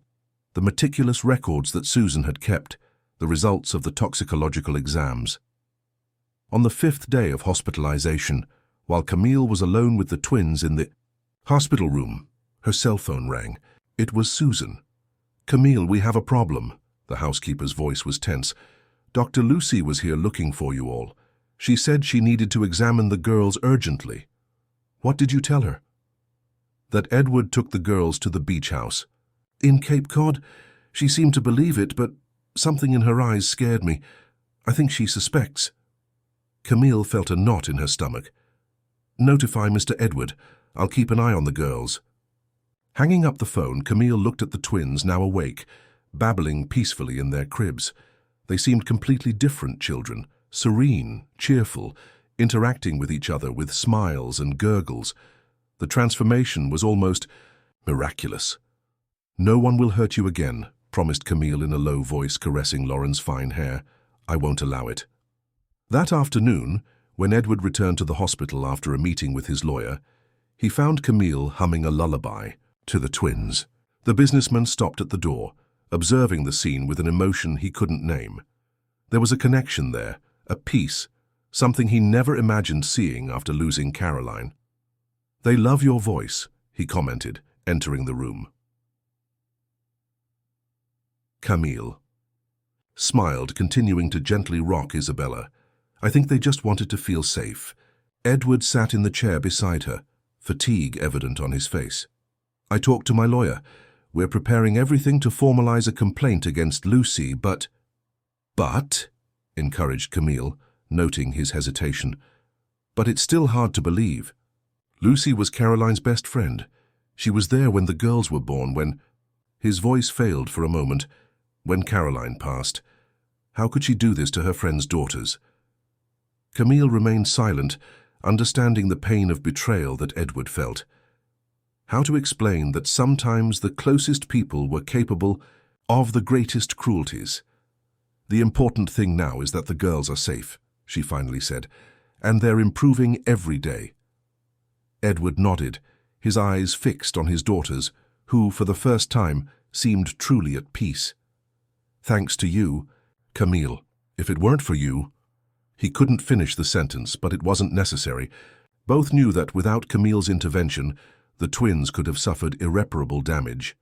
the meticulous records that Susan had kept, the results of the toxicological exams. On the 5th day of hospitalization, while Camille was alone with the twins in the hospital room, her cell phone rang. It was Susan. "Camille, we have a problem." The housekeeper's voice was tense. "Dr. Lucy was here looking for you all. She said she needed to examine the girls urgently." "What did you tell her?" "That Edward took the girls to the beach house." "In Cape Cod? She seemed to believe it, but something in her eyes scared me. I think she suspects." Camille felt a knot in her stomach. "Notify Mr. Edward. I'll keep an eye on the girls." Hanging up the phone, Camille looked at the twins, now awake, babbling peacefully in their cribs. They seemed completely different children, serene, cheerful, interacting with each other with smiles and gurgles. The transformation was almost miraculous. "No one will hurt you again," promised Camille in a low voice, caressing Lauren's fine hair. "I won't allow it." That afternoon, when Edward returned to the hospital after a meeting with his lawyer, he found Camille humming a lullaby to the twins. The businessman stopped at the door, observing the scene with an emotion he couldn't name. There was a connection there, a peace, something he never imagined seeing after losing Caroline. "They love your voice," he commented, entering the room. Camille smiled, continuing to gently rock Isabella. "I think they just wanted to feel safe." Edward sat in the chair beside her, fatigue evident on his face. "I talked to my lawyer. We're preparing everything to formalize a complaint against Lucy, but..." "But?" encouraged Camille, noting his hesitation. "But it's still hard to believe. Lucy was Caroline's best friend. She was there when the girls were born, when..." His voice failed for a moment. "When Caroline passed. How could she do this to her friend's daughters?" Camille remained silent, understanding the pain of betrayal that Edward felt. How to explain that sometimes the closest people were capable of the greatest cruelties? "The important thing now is that the girls are safe," she finally said, "and they're improving every day." Edward nodded, his eyes fixed on his daughters, who, for the first time, seemed truly at peace. "Thanks to you, Camille. If it weren't for you..." He couldn't finish the sentence, but it wasn't necessary. Both knew that without Camille's intervention, the twins could have suffered irreparable damage.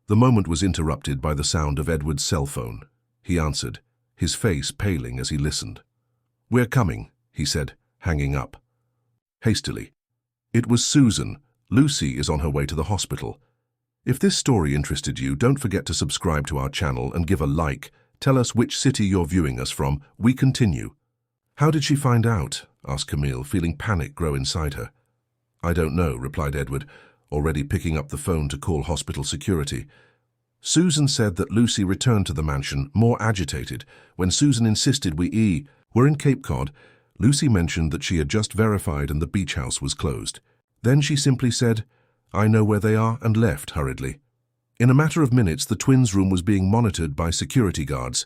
The moment was interrupted by the sound of Edward's cell phone. He answered, his face paling as he listened. "We're coming," he said, hanging up. Hastily, "It was Susan. Lucy is on her way to the hospital." If this story interested you, don't forget to subscribe to our channel and give a like. Tell us which city you're viewing us from. We continue. "How did she find out?" asked Camille, feeling panic grow inside her. "I don't know," replied Edward, already picking up the phone to call hospital security. "Susan said that Lucy returned to the mansion, more agitated. When Susan insisted we were in Cape Cod, Lucy mentioned that she had just verified and the beach house was closed. Then she simply said, I know where they are, and left hurriedly. In a matter of minutes, the twins' room was being monitored by security guards.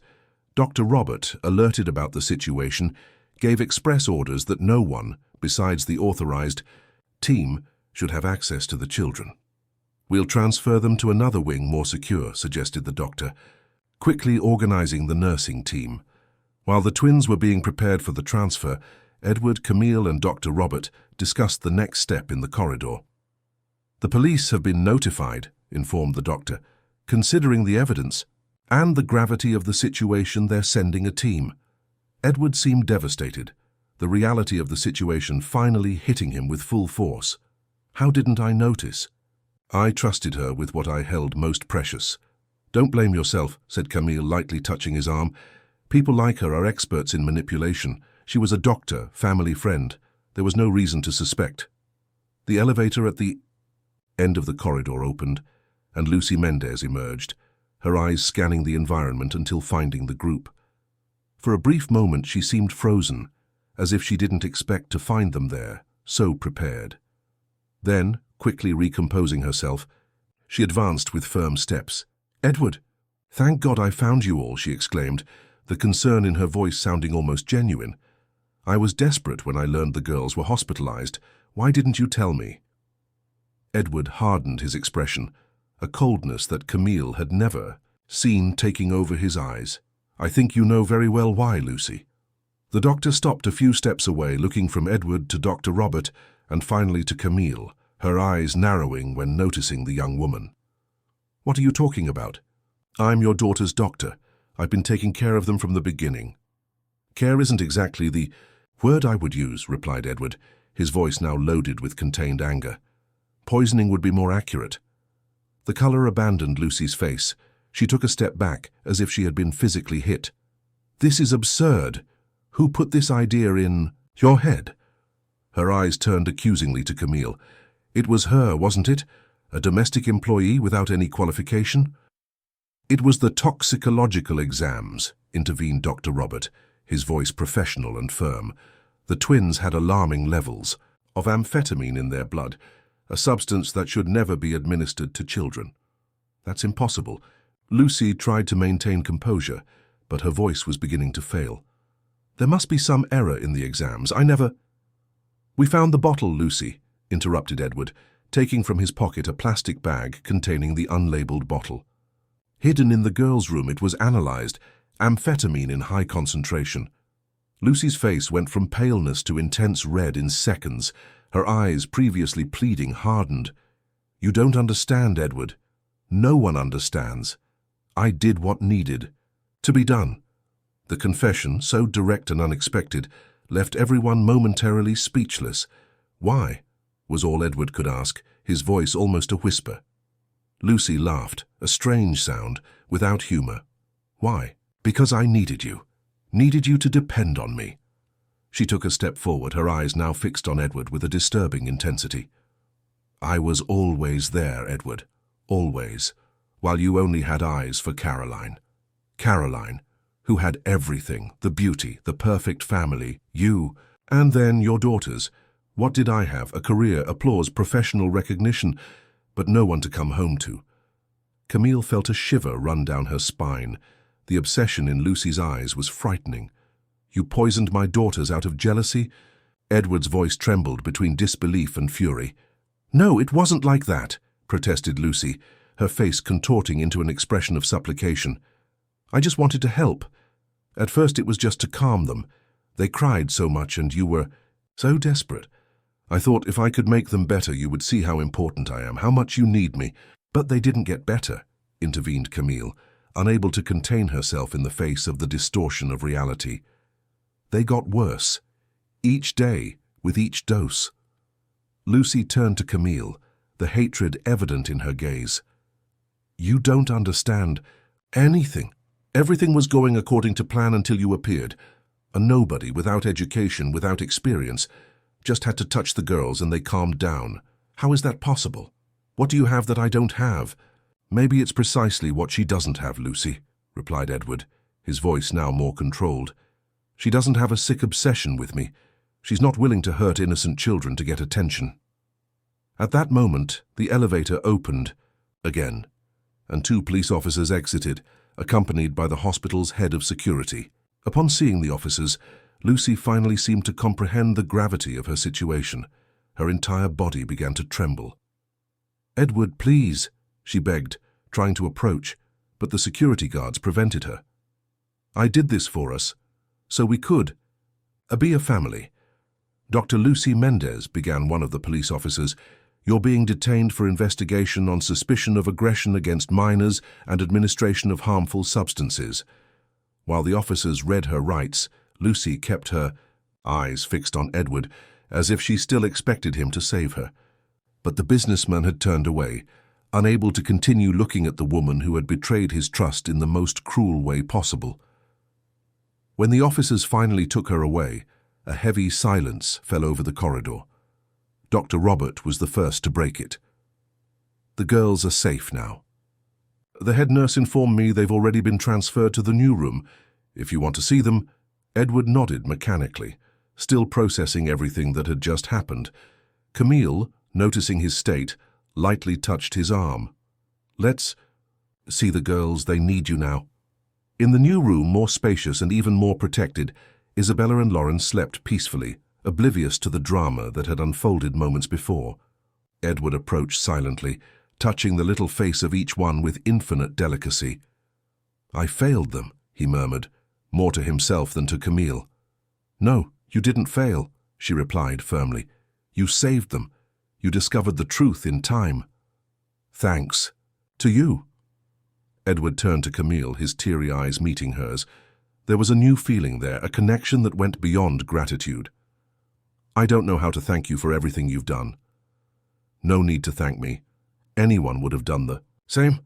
Dr. Robert, alerted about the situation, gave express orders that no one, besides the authorized team, should have access to the children. We'll transfer them to another wing more secure, suggested the doctor, quickly organizing the nursing team. While the twins were being prepared for the transfer, Edward, Camille, and Dr. Robert discussed the next step in the corridor. The police have been notified, informed the doctor. Considering the evidence and the gravity of the situation, they're sending a team. Edward seemed devastated, the reality of the situation finally hitting him with full force. How didn't I notice? I trusted her with what I held most precious. Don't blame yourself, said Camille, lightly touching his arm. People like her are experts in manipulation. She was a doctor, family friend. There was no reason to suspect. The elevator at the end of the corridor opened, and Lucy Mendez emerged, her eyes scanning the environment until finding the group. For a brief moment she seemed frozen, as if she didn't expect to find them there, so prepared. Then, quickly recomposing herself, she advanced with firm steps. "Edward, thank God I found you all," she exclaimed, the concern in her voice sounding almost genuine. "I was desperate when I learned the girls were hospitalized. Why didn't you tell me?" Edward hardened his expression, a coldness that Camille had never seen taking over his eyes. "I think you know very well why, Lucy." The doctor stopped a few steps away, looking from Edward to Dr. Robert and finally to Camille, her eyes narrowing when noticing the young woman. "What are you talking about?" "I'm your daughter's doctor. I've been taking care of them from the beginning." "Care isn't exactly the word I would use," replied Edward, his voice now loaded with contained anger. "Poisoning would be more accurate." The color abandoned Lucy's face. She took a step back, as if she had been physically hit. "This is absurd. Who put this idea in your head?" Her eyes turned accusingly to Camille. "It was her, wasn't it? A domestic employee without any qualification?" "It was the toxicological exams," intervened Dr. Robert, his voice professional and firm. "The twins had alarming levels of amphetamine in their blood, a substance that should never be administered to children." "That's impossible." Lucy tried to maintain composure, but her voice was beginning to fail. "There must be some error in the exams. We found the bottle, Lucy," interrupted Edward, taking from his pocket a plastic bag containing the unlabeled bottle. "Hidden in the girls' room, it was analyzed, amphetamine in high concentration." Lucy's face went from paleness to intense red in seconds. Her eyes, previously pleading, hardened. "You don't understand, Edward. No one understands. I did what needed to be done." The confession, so direct and unexpected, left everyone momentarily speechless. "Why?" was all Edward could ask, his voice almost a whisper. Lucy laughed, a strange sound, without humor. "Why?" "Because I needed you. Needed you to depend on me." She took a step forward, her eyes now fixed on Edward with a disturbing intensity. "I was always there, Edward. Always. While you only had eyes for Caroline. Caroline, who had everything, the beauty, the perfect family, you, and then your daughters. What did I have? A career, applause, professional recognition, but no one to come home to." Camille felt a shiver run down her spine. The obsession in Lucy's eyes was frightening. "You poisoned my daughters out of jealousy?" Edward's voice trembled between disbelief and fury. "No, it wasn't like that," protested Lucy, her face contorting into an expression of supplication. "I just wanted to help. At first it was just to calm them. They cried so much and you were so desperate. I thought if I could make them better you would see how important I am, how much you need me." "But they didn't get better," intervened Camille, unable to contain herself in the face of the distortion of reality. "They got worse. Each day, with each dose." Lucy turned to Camille, the hatred evident in her gaze. "You don't understand anything. Everything was going according to plan until you appeared. A nobody, without education, without experience. Just had to touch the girls and they calmed down. How is that possible? What do you have that I don't have?" "Maybe it's precisely what she doesn't have, Lucy," replied Edward, his voice now more controlled. "She doesn't have a sick obsession with me. She's not willing to hurt innocent children to get attention." At that moment, the elevator opened again, and 2 police officers exited, accompanied by the hospital's head of security. Upon seeing the officers, Lucy finally seemed to comprehend the gravity of her situation. Her entire body began to tremble. "Edward, please," she begged, trying to approach, but the security guards prevented her. "I did this for us, so we could be a family." "Dr. Lucy Mendez," began one of the police officers, "you're being detained for investigation on suspicion of aggression against minors and administration of harmful substances." While the officers read her rights, Lucy kept her eyes fixed on Edward, as if she still expected him to save her. But the businessman had turned away, unable to continue looking at the woman who had betrayed his trust in the most cruel way possible. When the officers finally took her away, a heavy silence fell over the corridor. Dr. Robert was the first to break it. "The girls are safe now. The head nurse informed me they've already been transferred to the new room. If you want to see them..." Edward nodded mechanically, still processing everything that had just happened. Camille, noticing his state, lightly touched his arm. "Let's see the girls. They need you now." In the new room, more spacious and even more protected, Isabella and Lauren slept peacefully, oblivious to the drama that had unfolded moments before. Edward approached silently, touching the little face of each one with infinite delicacy. "I failed them," he murmured, more to himself than to Camille. "No, you didn't fail," she replied firmly. "You saved them. You discovered the truth in time." "Thanks. To you." Edward turned to Camille, his teary eyes meeting hers. There was a new feeling there, a connection that went beyond gratitude. "I don't know how to thank you for everything you've done." "No need to thank me. Anyone would have done the same."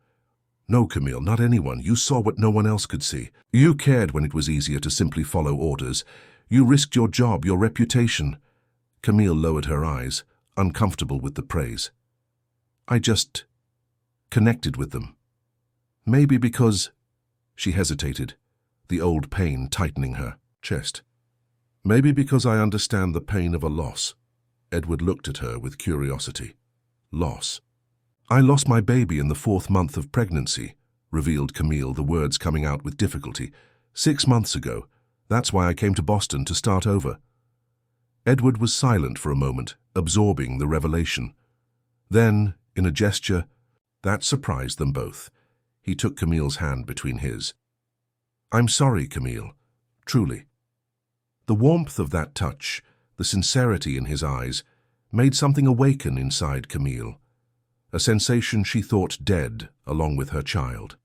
"No, Camille, not anyone. You saw what no one else could see. You cared when it was easier to simply follow orders. You risked your job, your reputation." Camille lowered her eyes, uncomfortable with the praise. "I just connected with them. Maybe because..." She hesitated, the old pain tightening her chest. "Maybe because I understand the pain of a loss." Edward looked at her with curiosity. "Loss?" "I lost my baby in the 4th month of pregnancy," revealed Camille, the words coming out with difficulty. "6 months ago. That's why I came to Boston, to start over." Edward was silent for a moment, absorbing the revelation. Then, in a gesture that surprised them both, he took Camille's hand between his. "I'm sorry, Camille. Truly." The warmth of that touch, the sincerity in his eyes, made something awaken inside Camille, a sensation she thought dead along with her child.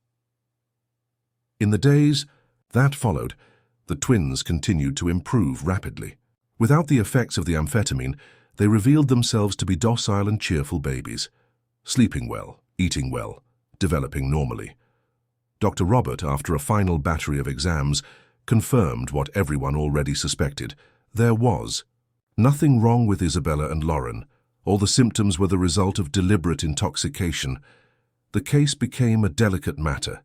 In the days that followed, the twins continued to improve rapidly. Without the effects of the amphetamine, they revealed themselves to be docile and cheerful babies, sleeping well, eating well, developing normally. Dr. Robert, after a final battery of exams, confirmed what everyone already suspected. There was nothing wrong with Isabella and Lauren. All the symptoms were the result of deliberate intoxication. The case became a delicate matter.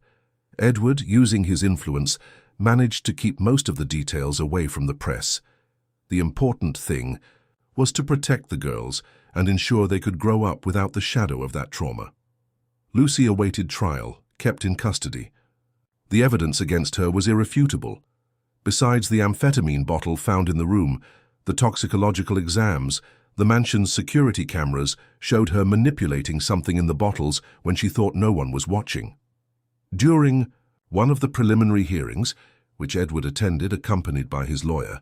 Edward, using his influence, managed to keep most of the details away from the press. The important thing was to protect the girls and ensure they could grow up without the shadow of that trauma. Lucy awaited trial, kept in custody. The evidence against her was irrefutable. Besides the amphetamine bottle found in the room, the toxicological exams, the mansion's security cameras showed her manipulating something in the bottles when she thought no one was watching. During one of the preliminary hearings, which Edward attended accompanied by his lawyer,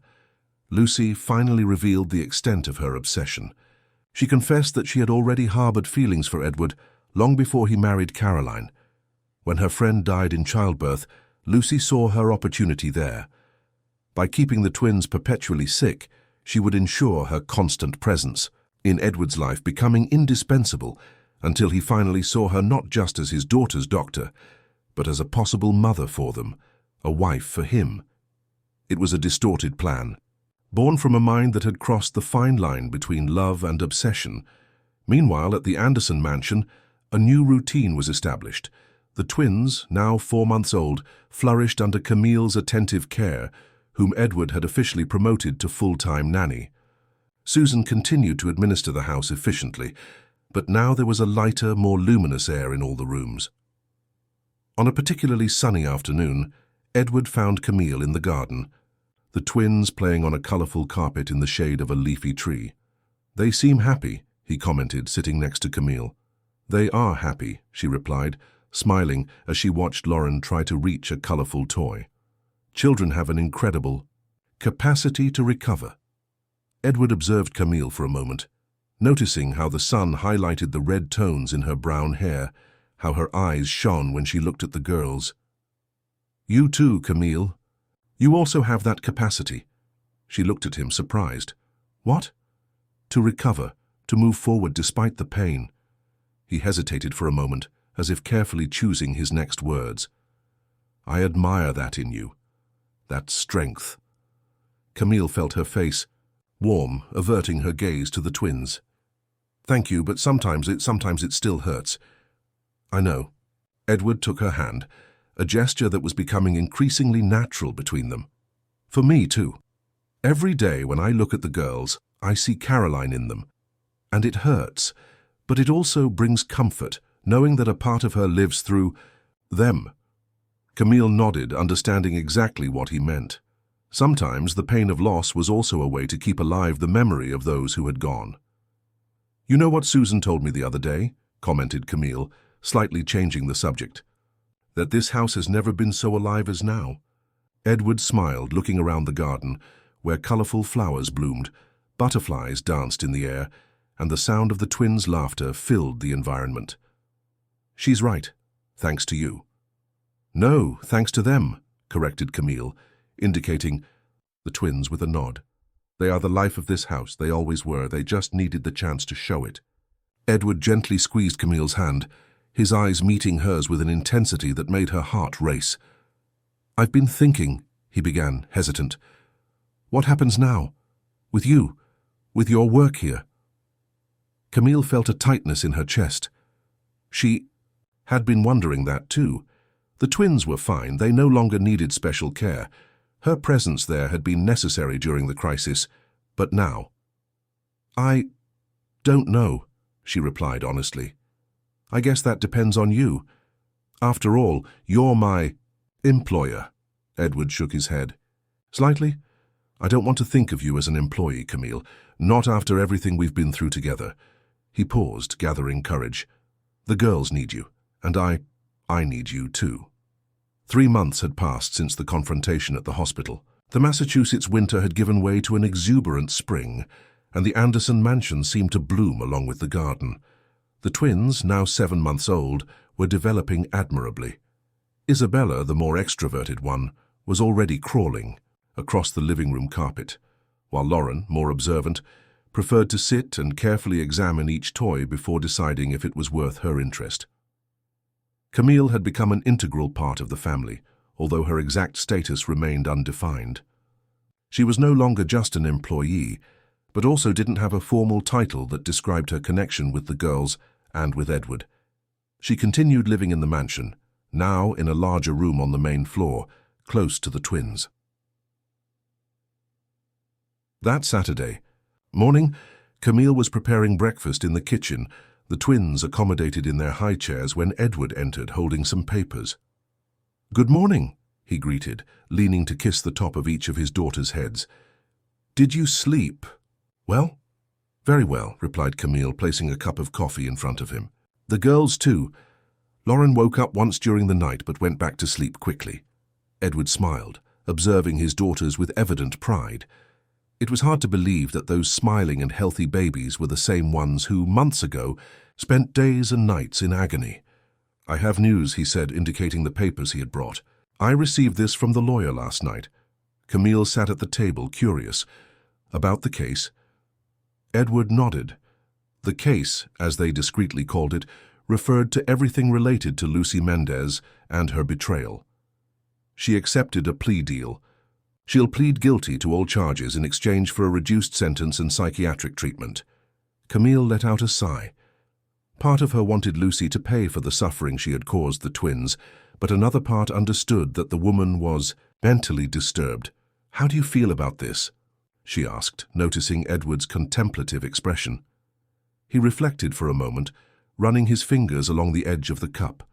Lucy finally revealed the extent of her obsession. She confessed that she had already harbored feelings for Edward long before he married Caroline. When her friend died in childbirth, Lucy saw her opportunity there. By keeping the twins perpetually sick, she would ensure her constant presence in Edward's life, becoming indispensable until he finally saw her not just as his daughter's doctor, but as a possible mother for them, a wife for him. It was a distorted plan, born from a mind that had crossed the fine line between love and obsession. Meanwhile, at the Anderson mansion, a new routine was established. The twins, now 4 months old, flourished under Camille's attentive care, whom Edward had officially promoted to full-time nanny. Susan continued to administer the house efficiently, but now there was a lighter, more luminous air in all the rooms. On a particularly sunny afternoon, Edward found Camille in the garden, the twins playing on a colourful carpet in the shade of a leafy tree. "They seem happy," he commented, sitting next to Camille. "They are happy," she replied, smiling as she watched Lauren try to reach a colourful toy. "Children have an incredible capacity to recover." Edward observed Camille for a moment, noticing how the sun highlighted the red tones in her brown hair, how her eyes shone when she looked at the girls. "You too, Camille. You also have that capacity." She looked at him, surprised. "What?" "To recover, to move forward despite the pain." He hesitated for a moment, as if carefully choosing his next words. "I admire that in you, that strength." Camille felt her face, warm, averting her gaze to the twins. "Thank you, but sometimes it still hurts." "I know." Edward took her hand, a gesture that was becoming increasingly natural between them. "For me, too. Every day when I look at the girls, I see Caroline in them. And it hurts, but it also brings comfort, knowing that a part of her lives through them." Camille nodded, understanding exactly what he meant. Sometimes the pain of loss was also a way to keep alive the memory of those who had gone. "You know what Susan told me the other day?" commented Camille, slightly changing the subject. "That this house has never been so alive as now." Edward smiled, looking around the garden, where colourful flowers bloomed, butterflies danced in the air, and the sound of the twins' laughter filled the environment. "She's right, thanks to you." "No, thanks to them," corrected Camille, indicating the twins with a nod. "They are the life of this house, they always were, they just needed the chance to show it." Edward gently squeezed Camille's hand, his eyes meeting hers with an intensity that made her heart race. "I've been thinking," he began, hesitant. "What happens now? With you? With your work here?" Camille felt a tightness in her chest. She had been wondering that too. The twins were fine, they no longer needed special care. Her presence there had been necessary during the crisis, but now— "I don't know," she replied honestly. "I guess that depends on you. After all, you're my employer." Edward shook his head. "Slightly? I don't want to think of you as an employee, Camille, not after everything we've been through together." He paused, gathering courage. "The girls need you, and I need you too." 3 months had passed since the confrontation at the hospital. The Massachusetts winter had given way to an exuberant spring, and the Anderson mansion seemed to bloom along with the garden. The twins, now 7 months old, were developing admirably. Isabella, the more extroverted one, was already crawling across the living room carpet, while Lauren, more observant, preferred to sit and carefully examine each toy before deciding if it was worth her interest. Camille had become an integral part of the family, although her exact status remained undefined. She was no longer just an employee, but also didn't have a formal title that described her connection with the girls and with Edward. She continued living in the mansion, now in a larger room on the main floor, close to the twins. That Saturday morning, Camille was preparing breakfast in the kitchen, the twins accommodated in their high chairs when Edward entered holding some papers. "Good morning," he greeted, leaning to kiss the top of each of his daughters' heads. "Did you sleep well?" "Very well," replied Camille, placing a cup of coffee in front of him. "The girls too. Lauren woke up once during the night but went back to sleep quickly." Edward smiled, observing his daughters with evident pride. It was hard to believe that those smiling and healthy babies were the same ones who, months ago, spent days and nights in agony. "I have news," he said, indicating the papers he had brought. "I received this from the lawyer last night." Camille sat at the table, curious. "About the case?" Edward nodded. The case, as they discreetly called it, referred to everything related to Lucy Mendez and her betrayal. She accepted a plea deal. She'll plead guilty to all charges in exchange for a reduced sentence and psychiatric treatment. Camille let out a sigh. Part of her wanted Lucy to pay for the suffering she had caused the twins, but another part understood that the woman was mentally disturbed. "How do you feel about this?" she asked, noticing Edward's contemplative expression. He reflected for a moment, running his fingers along the edge of the cup.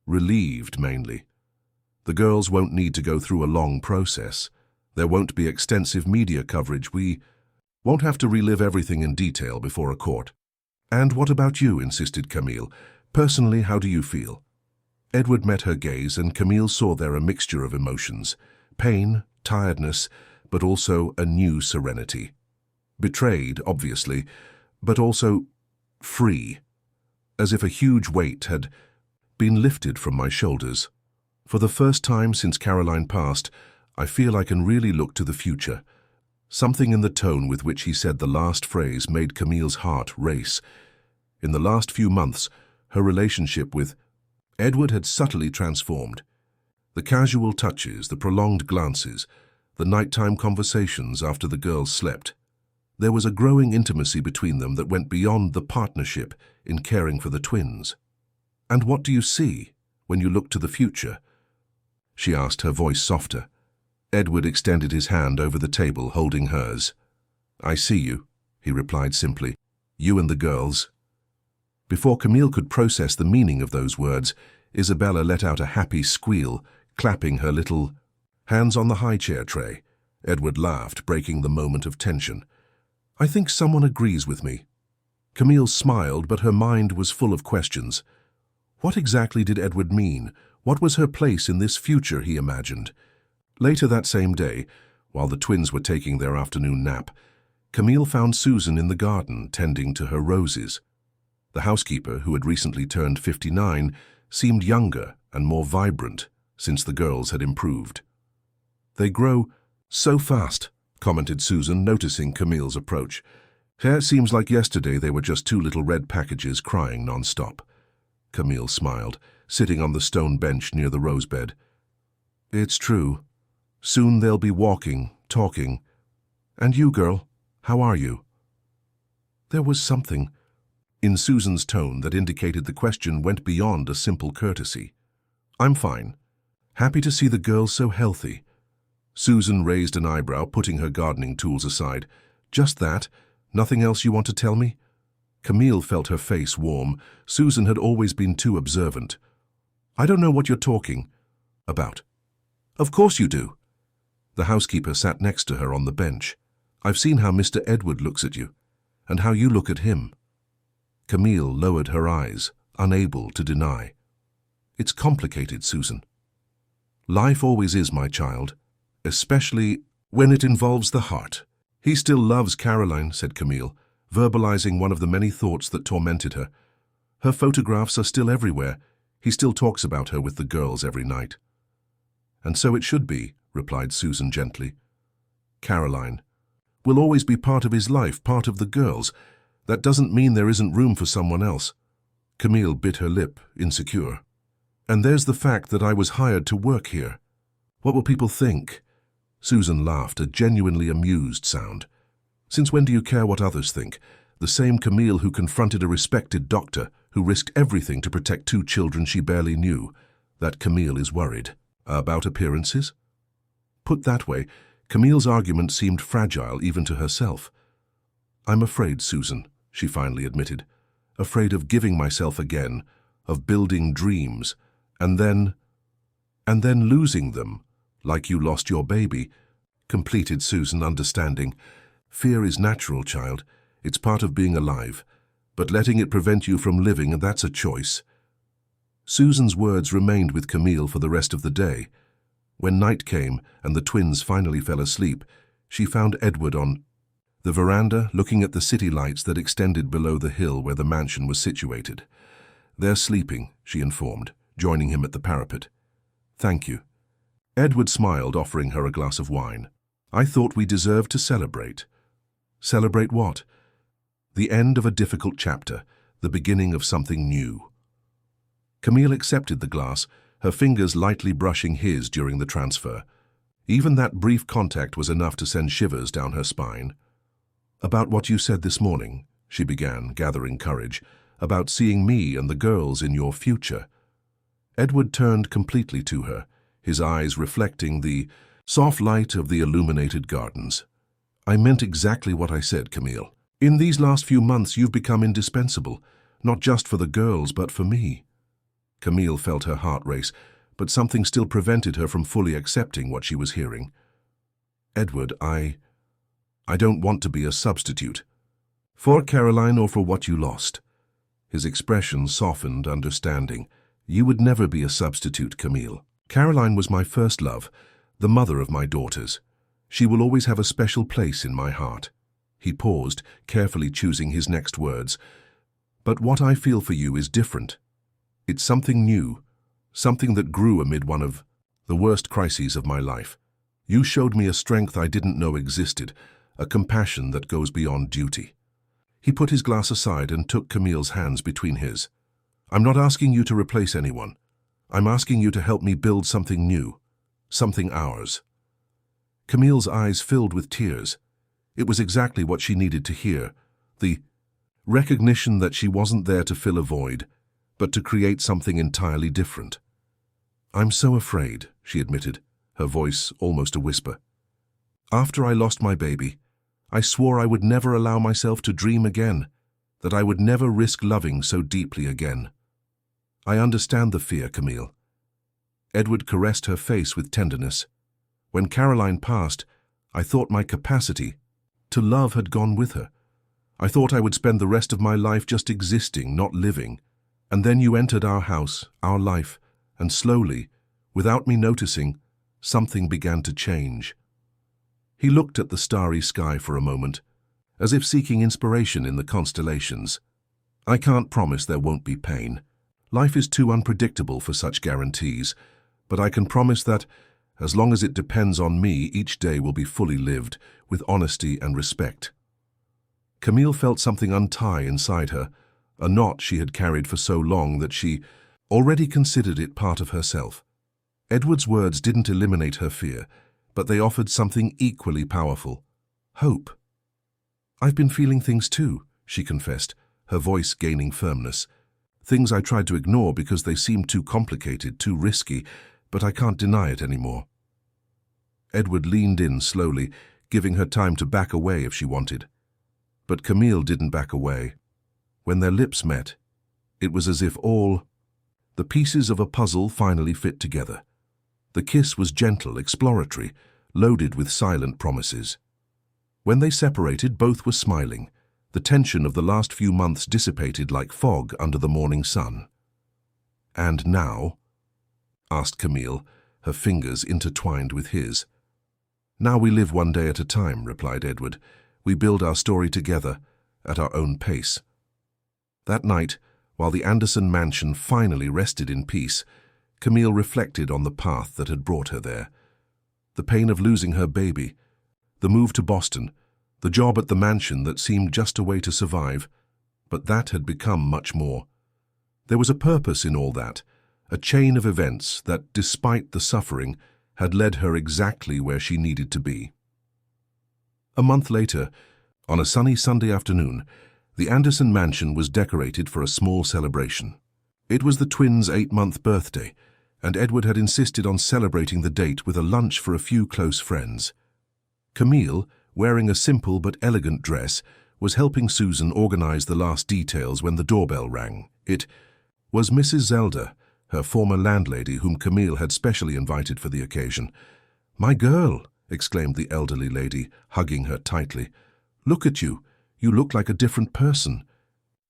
Relieved, mainly. The girls won't need to go through a long process. There won't be extensive media coverage. We won't have to relive everything in detail before a court. "And what about you?" insisted Camille. "Personally, how do you feel?" Edward met her gaze, and Camille saw there a mixture of emotions. Pain, tiredness, but also a new serenity. Betrayed, obviously, but also free. As if a huge weight had been lifted from my shoulders. For the first time since Caroline passed, I feel I can really look to the future. Something in the tone with which he said the last phrase made Camille's heart race. In the last few months, her relationship with Edward had subtly transformed. The casual touches, the prolonged glances, the nighttime conversations after the girls slept. There was a growing intimacy between them that went beyond the partnership in caring for the twins. "And what do you see when you look to the future?" she asked, her voice softer. Edward extended his hand over the table, holding hers. "I see you," he replied simply. "You and the girls." Before Camille could process the meaning of those words, Isabella let out a happy squeal, clapping her little hands on the high chair tray. Edward laughed, breaking the moment of tension. "I think someone agrees with me." Camille smiled, but her mind was full of questions. What exactly did Edward mean? What was her place in this future he imagined? Later that same day, while the twins were taking their afternoon nap, Camille found Susan in the garden tending to her roses. The housekeeper, who had recently turned 59, seemed younger and more vibrant since the girls had improved. "They grow so fast," commented Susan, noticing Camille's approach. "It seems like yesterday they were just two little red packages crying non-stop." Camille smiled, sitting on the stone bench near the rosebed. "It's true. Soon they'll be walking, talking. And you, girl, how are you?" There was something in Susan's tone that indicated the question went beyond a simple courtesy. "I'm fine. Happy to see the girls so healthy." Susan raised an eyebrow, putting her gardening tools aside. "Just that? Nothing else you want to tell me?" Camille felt her face warm. Susan had always been too observant. "I don't know what you're talking about." "Of course you do." The housekeeper sat next to her on the bench. "I've seen how Mr. Edward looks at you, and how you look at him." Camille lowered her eyes, unable to deny. "It's complicated, Susan. Life always is, my child, especially when it involves the heart." "He still loves Caroline," said Camille, verbalizing one of the many thoughts that tormented her. "Her photographs are still everywhere. He still talks about her with the girls every night." "And so it should be," replied Susan gently. "Caroline will always be part of his life, part of the girls. That doesn't mean there isn't room for someone else." Camille bit her lip, insecure. "And there's the fact that I was hired to work here. What will people think?" Susan laughed, a genuinely amused sound. "Since when do you care what others think? The same Camille who confronted a respected doctor, who risked everything to protect two children she barely knew. That Camille is worried. About appearances?" Put that way, Camille's argument seemed fragile even to herself. "I'm afraid, Susan," she finally admitted. "Afraid of giving myself again, of building dreams, and then losing them, like you lost your baby," completed Susan, understanding. "Fear is natural, child. It's part of being alive. But letting it prevent you from living, and that's a choice." Susan's words remained with Camille for the rest of the day. When night came and the twins finally fell asleep, she found Edward on the veranda, looking at the city lights that extended below the hill where the mansion was situated. "They're sleeping," she informed, joining him at the parapet. "Thank you." Edward smiled, offering her a glass of wine. "I thought we deserved to celebrate." "Celebrate what?" "The end of a difficult chapter, the beginning of something new." Camille accepted the glass, her fingers lightly brushing his during the transfer. Even that brief contact was enough to send shivers down her spine. "About what you said this morning," she began, gathering courage, "about seeing me and the girls in your future." Edward turned completely to her, his eyes reflecting the soft light of the illuminated gardens. "I meant exactly what I said, Camille. In these last few months, you've become indispensable, not just for the girls, but for me. Camille felt her heart race, but something still prevented her from fully accepting what she was hearing. Edward, I don't want to be a substitute. For Caroline or for what you lost. His expression softened, understanding. You would never be a substitute, Camille. Caroline was my first love, the mother of my daughters. She will always have a special place in my heart. He paused, carefully choosing his next words. But what I feel for you is different. It's something new, something that grew amid one of the worst crises of my life. You showed me a strength I didn't know existed, a compassion that goes beyond duty. He put his glass aside and took Camille's hands between his. I'm not asking you to replace anyone. I'm asking you to help me build something new, something ours. Camille's eyes filled with tears. It was exactly what she needed to hear, the recognition that she wasn't there to fill a void, but to create something entirely different. I'm so afraid, she admitted, her voice almost a whisper. After I lost my baby, I swore I would never allow myself to dream again, that I would never risk loving so deeply again. I understand the fear, Camille. Edward caressed her face with tenderness. When Caroline passed, I thought my capacity to love had gone with her. I thought I would spend the rest of my life just existing, not living. And then you entered our house, our life, and slowly, without me noticing, something began to change. He looked at the starry sky for a moment, as if seeking inspiration in the constellations. I can't promise there won't be pain. Life is too unpredictable for such guarantees, but I can promise that, as long as it depends on me, each day will be fully lived, with honesty and respect. Camille felt something untie inside her, a knot she had carried for so long that she already considered it part of herself. Edward's words didn't eliminate her fear, but they offered something equally powerful: hope. I've been feeling things too, she confessed, her voice gaining firmness. Things I tried to ignore because they seemed too complicated, too risky, but I can't deny it anymore. Edward leaned in slowly, giving her time to back away if she wanted. But Camille didn't back away. When their lips met, it was as if all the pieces of a puzzle finally fit together. The kiss was gentle, exploratory, loaded with silent promises. When they separated, both were smiling. The tension of the last few months dissipated like fog under the morning sun. "And now?" asked Camille, her fingers intertwined with his. "Now we live one day at a time," replied Edward. "We build our story together, at our own pace." That night, while the Anderson mansion finally rested in peace, Camille reflected on the path that had brought her there. The pain of losing her baby, the move to Boston, the job at the mansion that seemed just a way to survive, but that had become much more. There was a purpose in all that, a chain of events that, despite the suffering, had led her exactly where she needed to be. A month later, on a sunny Sunday afternoon, the Anderson mansion was decorated for a small celebration. It was the twins' 8-month birthday, and Edward had insisted on celebrating the date with a lunch for a few close friends. Camille, wearing a simple but elegant dress, was helping Susan organize the last details when the doorbell rang. It was Mrs. Zelda, her former landlady, whom Camille had specially invited for the occasion. "My girl," exclaimed the elderly lady, hugging her tightly. "Look at you. You look like a different person."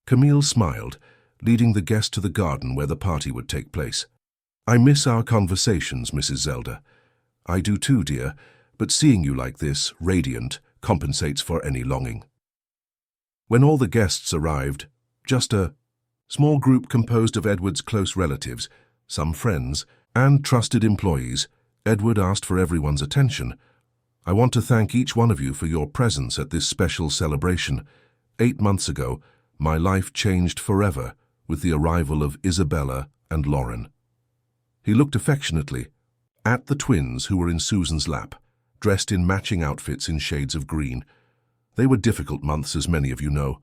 Camille smiled, leading the guest to the garden where the party would take place. "I miss our conversations, Mrs. Zelda." "I do too, dear, but seeing you like this, radiant, compensates for any longing." When all the guests arrived, just a small group composed of Edward's close relatives, some friends, and trusted employees, Edward asked for everyone's attention. "I want to thank each one of you for your presence at this special celebration. 8 months ago, my life changed forever with the arrival of Isabella and Lauren." He looked affectionately at the twins who were in Susan's lap, dressed in matching outfits in shades of green. "They were difficult months, as many of you know.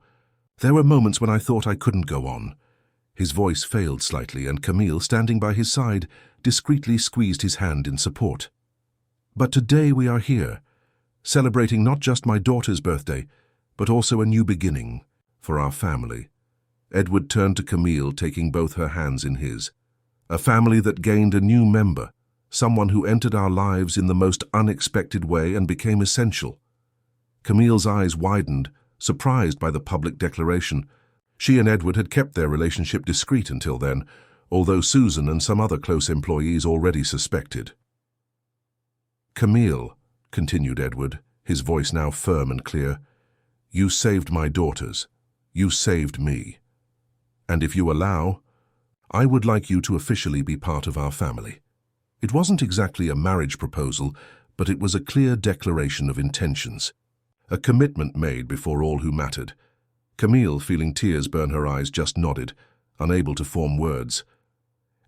There were moments when I thought I couldn't go on." His voice failed slightly, and Camille, standing by his side, discreetly squeezed his hand in support. "But today we are here, celebrating not just my daughter's birthday, but also a new beginning for our family. Edward turned to Camille, taking both her hands in his. A family that gained a new member, someone who entered our lives in the most unexpected way and became essential. Camille's eyes widened, surprised by the public declaration. She and Edward had kept their relationship discreet until then, although Susan and some other close employees already suspected. "Camille," continued Edward, his voice now firm and clear, "you saved my daughters. You saved me. And if you allow, I would like you to officially be part of our family." It wasn't exactly a marriage proposal, but it was a clear declaration of intentions. A commitment made before all who mattered. Camille, feeling tears burn her eyes, just nodded, unable to form words.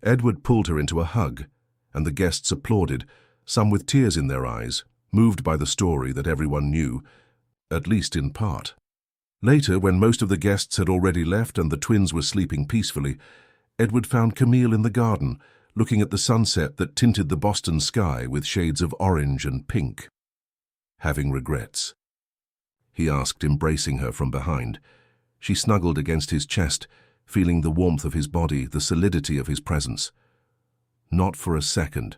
Edward pulled her into a hug, and the guests applauded, some with tears in their eyes, moved by the story that everyone knew, at least in part. Later, when most of the guests had already left and the twins were sleeping peacefully, Edward found Camille in the garden, looking at the sunset that tinted the Boston sky with shades of orange and pink. "Having regrets?" he asked, embracing her from behind. She snuggled against his chest, feeling the warmth of his body, the solidity of his presence. "Not for a second."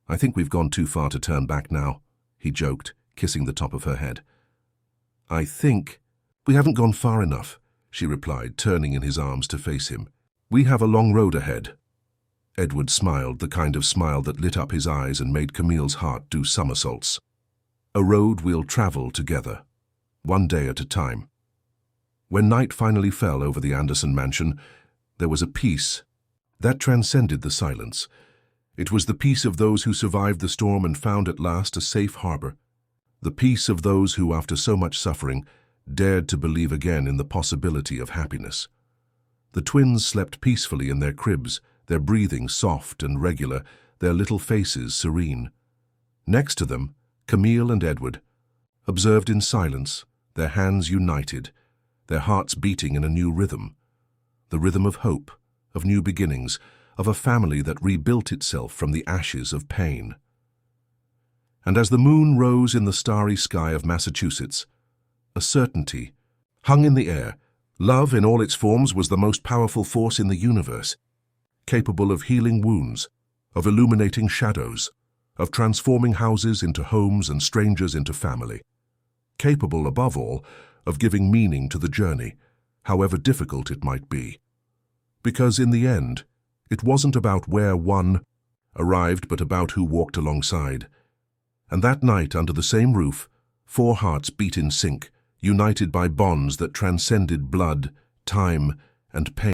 "I think we've gone too far to turn back now," he joked, kissing the top of her head. "I think we haven't gone far enough," she replied, turning in his arms to face him. "We have a long road ahead." Edward smiled, the kind of smile that lit up his eyes and made Camille's heart do somersaults. "A road we'll travel together, one day at a time." When night finally fell over the Anderson mansion, there was a peace that transcended the silence. It was the peace of those who survived the storm and found at last a safe harbor. The peace of those who, after so much suffering, dared to believe again in the possibility of happiness. The twins slept peacefully in their cribs, their breathing soft and regular, their little faces serene. Next to them, Camille and Edward, observed in silence, their hands united, their hearts beating in a new rhythm. The rhythm of hope, of new beginnings, of a family that rebuilt itself from the ashes of pain. And as the moon rose in the starry sky of Massachusetts, a certainty hung in the air. Love in all its forms was the most powerful force in the universe, capable of healing wounds, of illuminating shadows, of transforming houses into homes and strangers into family. Capable, above all, of giving meaning to the journey, however difficult it might be. Because in the end, it wasn't about where one arrived, but about who walked alongside. And that night, under the same roof, 4 hearts beat in sync, united by bonds that transcended blood, time, and pain.